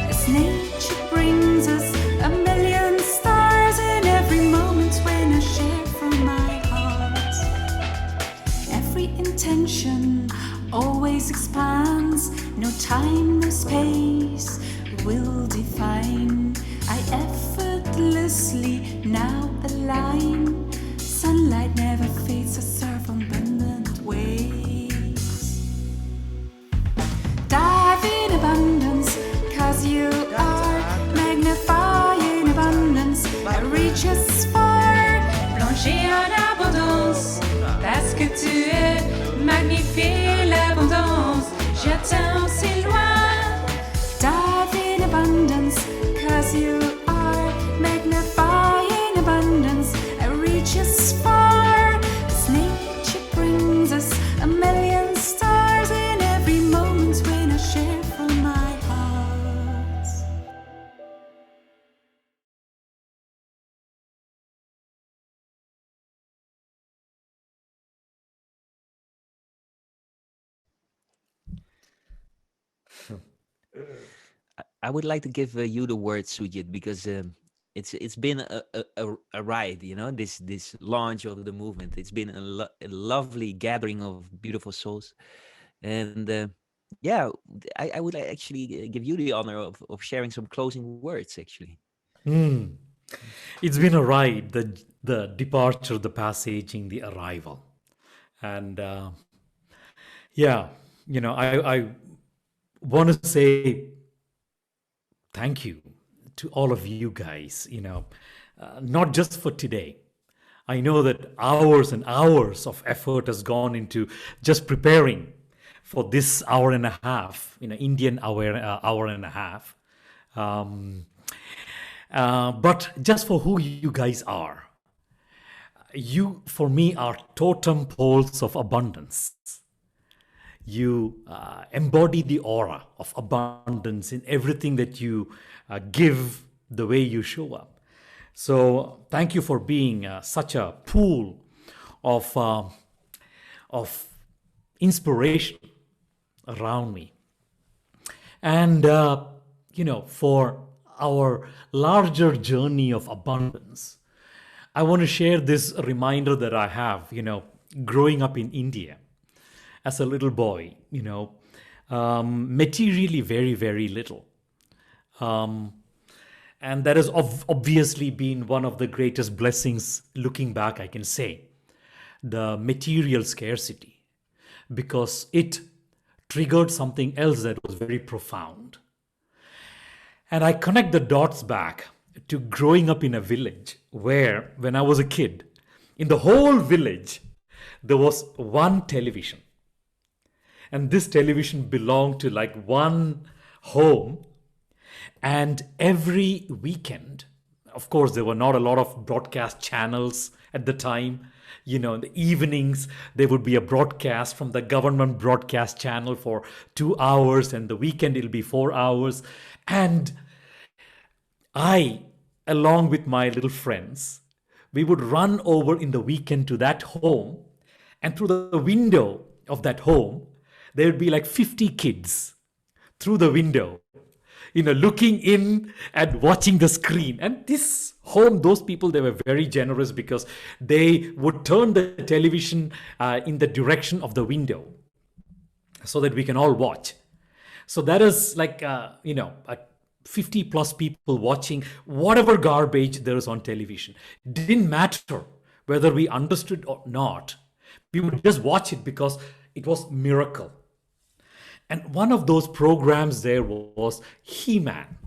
As nature brings us a million stars in every moment when I share from my heart. Every intention always expands. No time, no space will define. I effortlessly now align. Sunlight never fades, I serve abundant ways. Dive in abundance, cause you are magnifying abundance. I reach as far, plonger en abondance. Parce que tu es magnifique l'abondance. J'atteins aussi loin. Dive in abundance, cause you are magnifying abundance. I reach as far as nature brings us a million stars in every moment when I share from my heart. I would like to give you the word, Sujit, because it's been a ride, you know, this launch of the movement. It's been a lovely gathering of beautiful souls, and yeah, I would actually give you the honor of sharing some closing words, actually. It's been a ride, the departure, the passaging, the arrival. And yeah, you know, I want to say thank you to all of you guys, you know, not just for today. I know that hours and hours of effort has gone into just preparing for this hour and a half, you know, Indian hour and a half. But just for who you guys are. You, for me, are totem poles of abundance. You embody the aura of abundance in everything that you give, the way you show up. So thank you for being such a pool of inspiration around me. And, you know, for our larger journey of abundance, I want to share this reminder that I have, you know, growing up in India as a little boy, you know, materially very, very little. And that has obviously been one of the greatest blessings, looking back, I can say, the material scarcity, because it triggered something else that was very profound. And I connect the dots back to growing up in a village where, when I was a kid, in the whole village, there was one television. And this television belonged to like one home. And every weekend, of course, there were not a lot of broadcast channels at the time. You know, in the evenings, there would be a broadcast from the government broadcast channel for 2 hours, and the weekend it'll be 4 hours. And I, along with my little friends, we would run over in the weekend to that home, and through the window of that home, there would be like 50 kids through the window, you know, looking in and watching the screen. And this home, those people, they were very generous because they would turn the television in the direction of the window so that we can all watch. So that is like, 50 plus people watching whatever garbage there is on television. It didn't matter whether we understood or not. We would just watch it because it was miracle. And one of those programs there was He-Man.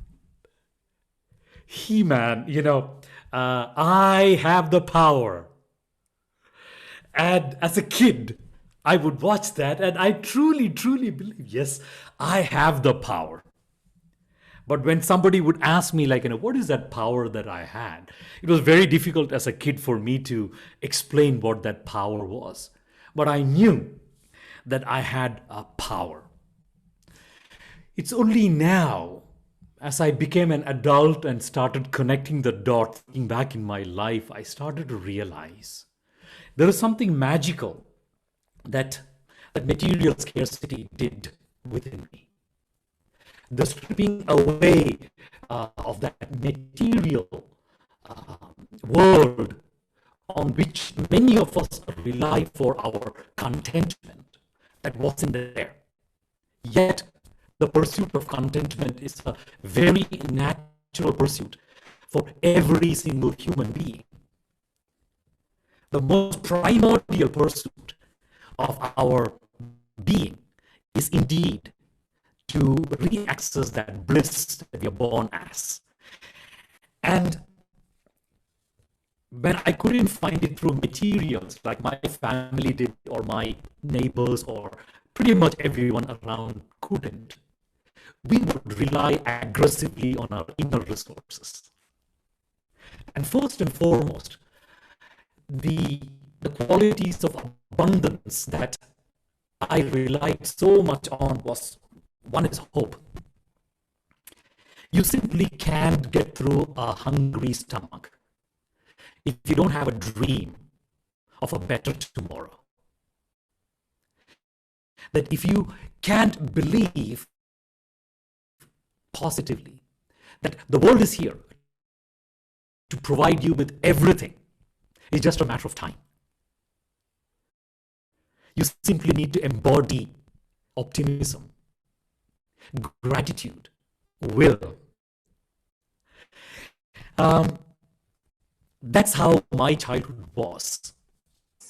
He-Man, I have the power. And as a kid, I would watch that and I truly, truly believe, yes, I have the power. But when somebody would ask me, what is that power that I had? It was very difficult as a kid for me to explain what that power was. But I knew that I had a power. It's only now, as I became an adult and started connecting the dots, looking back in my life, I started to realize there is something magical that material scarcity did within me. The stripping away of that material world on which many of us rely for our contentment, that wasn't there. Yet, the pursuit of contentment is a very natural pursuit for every single human being. The most primordial pursuit of our being is indeed to really access that bliss that we are born as. And when I couldn't find it through materials like my family did, or my neighbors, or pretty much everyone around couldn't, we would rely aggressively on our inner resources. And first and foremost, the qualities of abundance that I relied so much on was, one is hope. You simply can't get through a hungry stomach if you don't have a dream of a better tomorrow. That if you can't believe positively that the world is here to provide you with everything, it's just a matter of time. You simply need to embody optimism, gratitude, will. That's how my childhood was.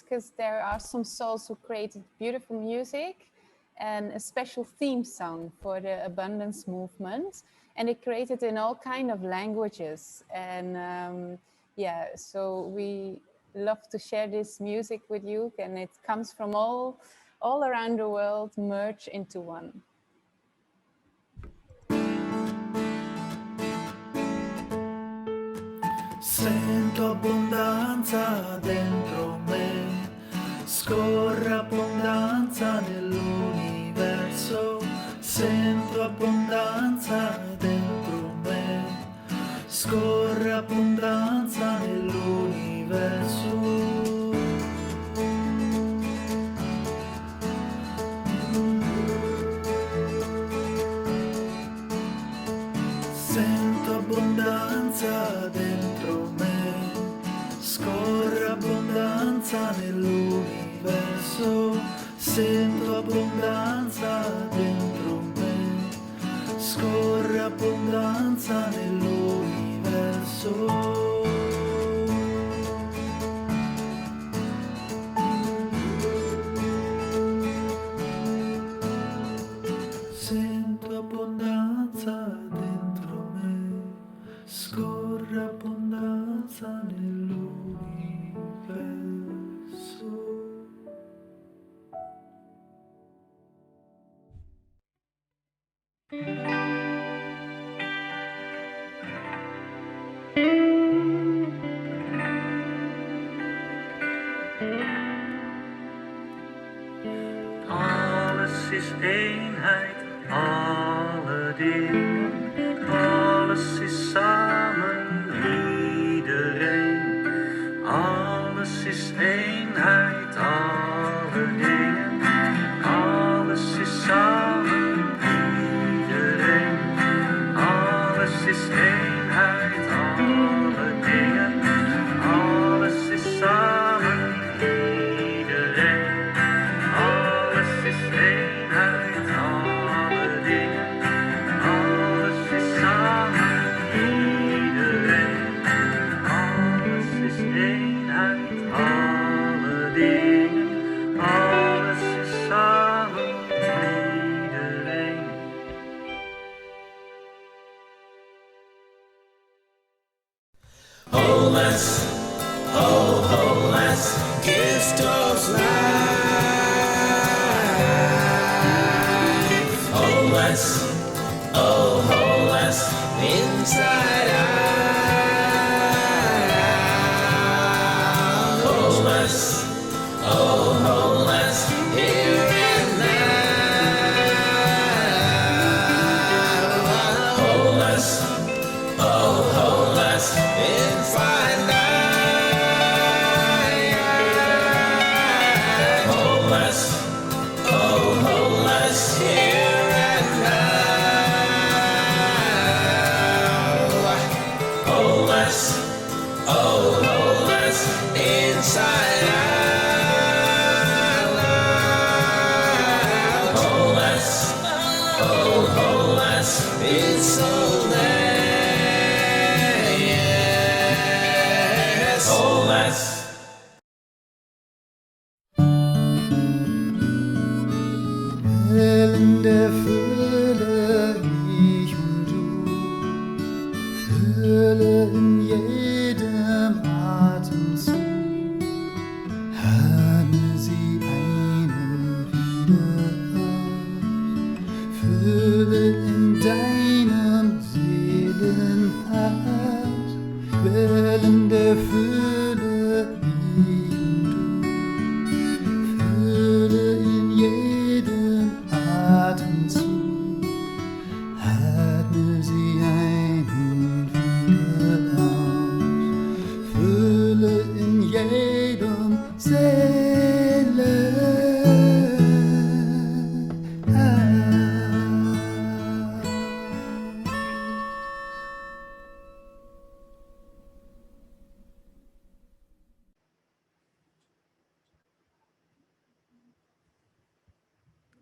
Because there are some souls who created beautiful music and a special theme song for the abundance movement, and they created in all kind of languages. And so we love to share this music with you, and it comes from all around the world, merge into one. Sento abbondanza dentro me, scorre abbondanza nell'universo. Sento abbondanza dentro me, scorre abbondanza nell'universo. Sento abbondanza dentro me, scorre abbondanza nell'universo. Sento abbondanza dentro me, scorre abbondanza nell'universo. soul. Sento abbondanza dentro me, scorre abbondanza nell'universo. Alles is eenheid, alle dingen, alles is samen, iedereen. Alles is eenheid, alle dingen, alles is samen, iedereen. Alles is eenheid, alle dingen, alles is samen, iedereen. Alles is eenheid, alle dingen, alles is samen, iedereen. Alles is eenheid, alle dingen, alles is samen, iedereen. Wholeness, oh wholeness, gift of life. Wholeness, oh wholeness, inside out. Wholeness, oh wholeness, here and now. Wholeness, oh wholeness, infinite. Wholeness, oh wholeness, here and now. Wholeness, oh wholeness, inside out. Wholeness, oh wholeness, it's so there. Yes, wholeness. In der Fülle ich und du, Fülle in jedem Atemzug, haben sie einen wieder auf. Fülle in deinem Seelenart, Quellen der Fülle ich und du, Fülle in jedem Atemzug, atme sie ein und wieder aus. Fülle in jedem Seele.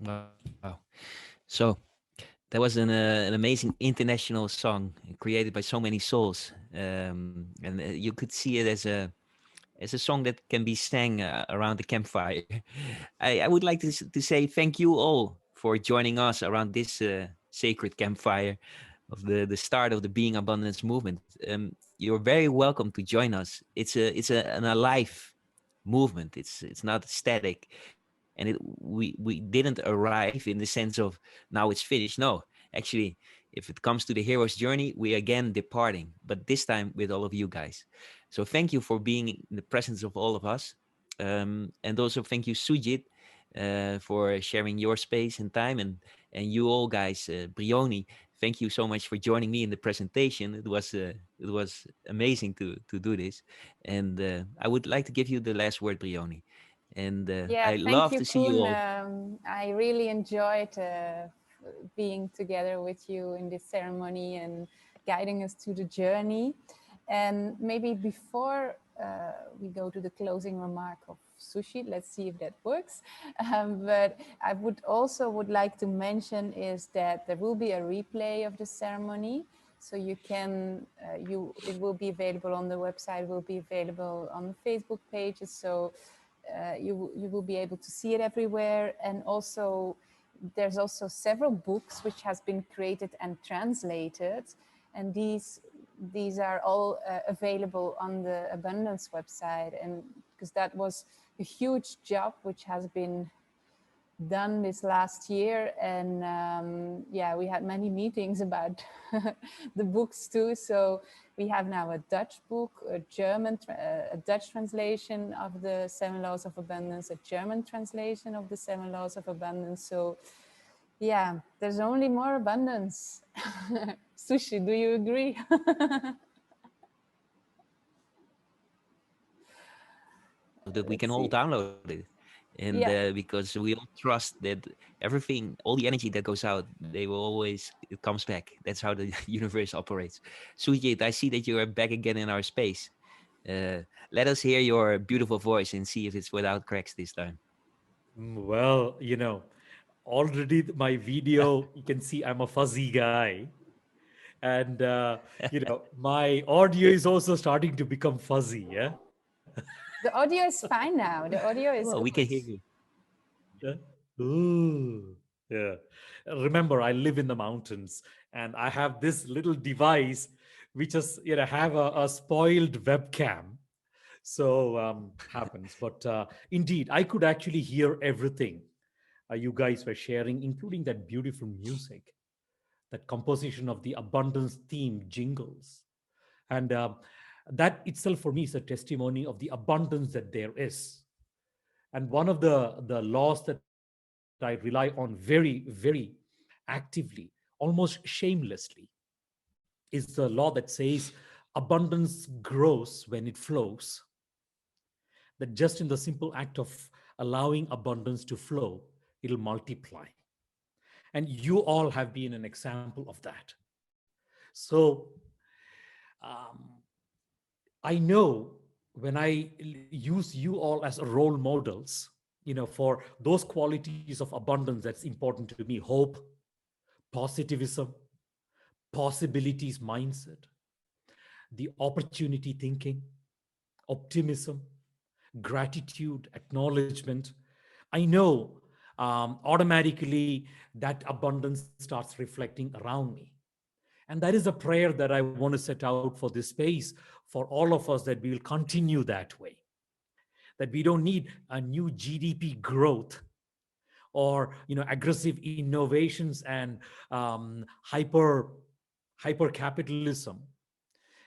Wow. So that was an amazing international song created by so many souls, and you could see it as a song that can be sang around the campfire. I would like to say thank you all for joining us around this sacred campfire of the start of the Being Abundance movement. You're very welcome to join us. It's an alive movement. It's not static, and we didn't arrive in the sense of now it's finished. No, actually, if it comes to the hero's journey, we again departing, but this time with all of you guys. So thank you for being in the presence of all of us, and also thank you, Sujit, for sharing your space and time, and you all guys, Brioni. Thank you so much for joining me in the presentation. It was amazing to do this, and I would like to give you the last word, Brioni. And Yeah, I thank love you, to see you all. Koen. I really enjoyed being together with you in this ceremony and guiding us through the journey. And maybe before we go to the closing remark of Sushi, let's see if that works. But I would like to mention is that there will be a replay of the ceremony. So you can, it will be available on the website, will be available on Facebook pages. So you will be able to see it everywhere. And also, there's also several books which has been created and translated. And these are all available on the Abundance website. And because that was a huge job which has been done this last year, and yeah, we had many meetings about the books too. So we have now a Dutch book, a Dutch translation of the 7 Laws of Abundance, a German translation of the 7 Laws of Abundance. So yeah, there's only more abundance. Sushi, do you agree? That we Let's can all see. download it. And Yeah. because we all trust that everything, all the energy that goes out, it comes back. That's how the universe operates. Sujit, I see that you are back again in our space. Let us hear your beautiful voice and see if it's without cracks this time. Well, already my video, you can see I'm a fuzzy guy. And, my audio is also starting to become fuzzy. Yeah. The audio is fine now. The audio is Well, we can hear you. Yeah. Ooh. Yeah. Remember, I live in the mountains and I have this little device which is, have a spoiled webcam. So happens. But indeed, I could actually hear everything you guys were sharing, including that beautiful music, that composition of the abundance theme jingles. And that itself for me is a testimony of the abundance that there is. And one of the laws that I rely on very, very actively, almost shamelessly, is the law that says abundance grows when it flows. That just in the simple act of allowing abundance to flow, it'll multiply. And you all have been an example of that. So I know when I use you all as role models, for those qualities of abundance that's important to me: hope, positivism, possibilities mindset, the opportunity thinking, optimism, gratitude, acknowledgement. I know automatically that abundance starts reflecting around me. And that is a prayer that I want to set out for this space for all of us, that we will continue that way. That we don't need a new GDP growth or aggressive innovations and hyper capitalism.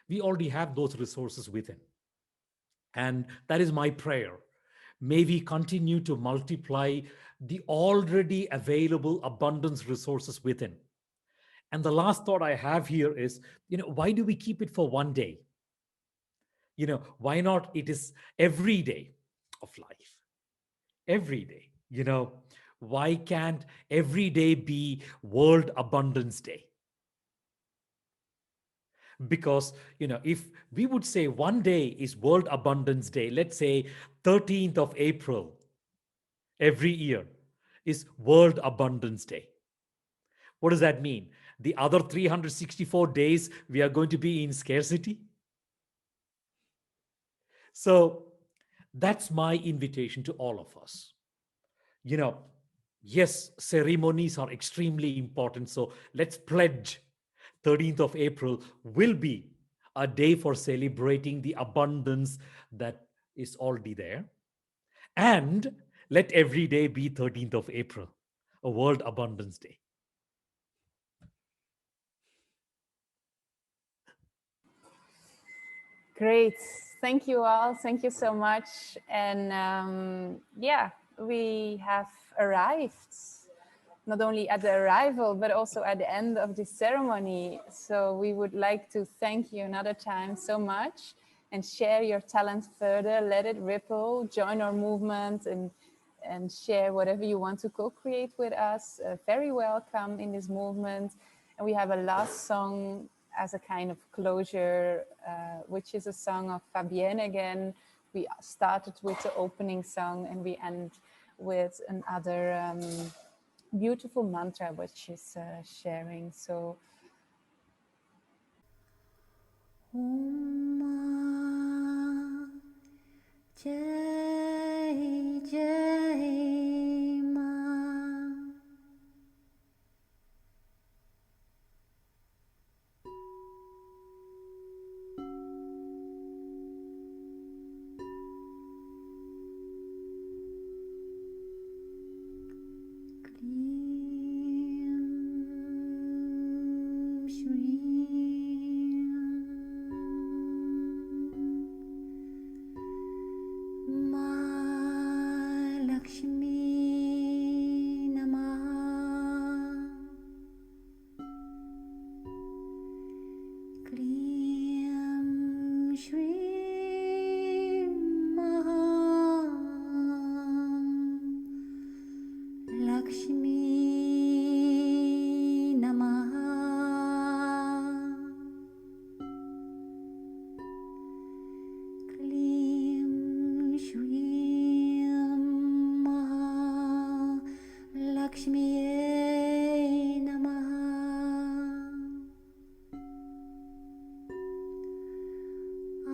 We already have those resources within. And that is my prayer. May we continue to multiply the already available abundance resources within. And the last thought I have here is, why do we keep it for one day? Why not it is every day of life? Every day, why can't every day be World Abundance Day? Because, if we would say one day is World Abundance Day, let's say 13th of April every year is World Abundance Day. What does that mean? The other 364 days, we are going to be in scarcity? So that's my invitation to all of us. Yes, ceremonies are extremely important. So let's pledge 13th of April will be a day for celebrating the abundance that is already there. And let every day be 13th of April, a World Abundance Day. Great. Thank you all. Thank you so much. And yeah, we have arrived, not only at the arrival, but also at the end of this ceremony. So we would like to thank you another time so much, and share your talent further, let it ripple, join our movement, and share whatever you want to co-create with us. Very welcome in this movement. And we have a last song as a kind of closure, which is a song of Fabienne again. We started with the opening song and we end with another beautiful mantra which she's sharing. So Jai Jai Ma. Klim Shri Lakshmi Namaha. Klim Shri Lakshmi Namaha. Klim Shri Lakshmi Namaha.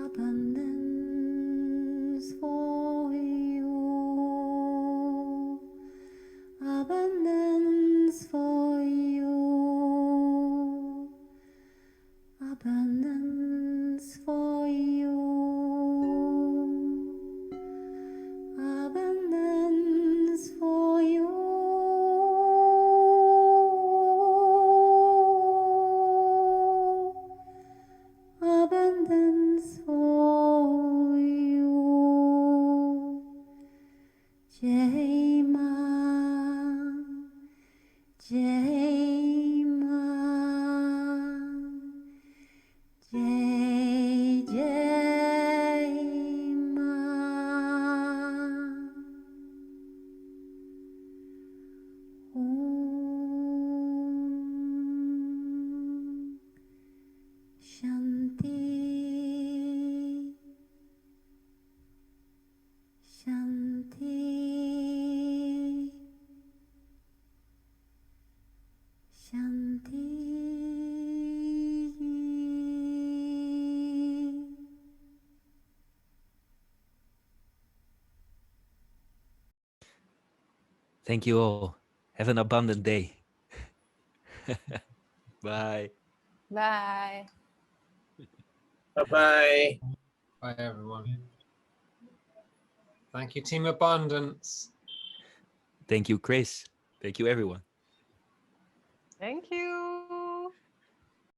Abundance for you. Abundance for you. Abundance for you. Abundance for you. Abundance for you. Jai Ma. Jai Ma. Jai Jai Ma. Om Shanti. Shanti. Shanti. Thank you all. Have an abundant day. Bye. Bye. Bye-bye. Bye, everyone. Thank you, Team Abundance. Thank you, Chris. Thank you, everyone. Thank you.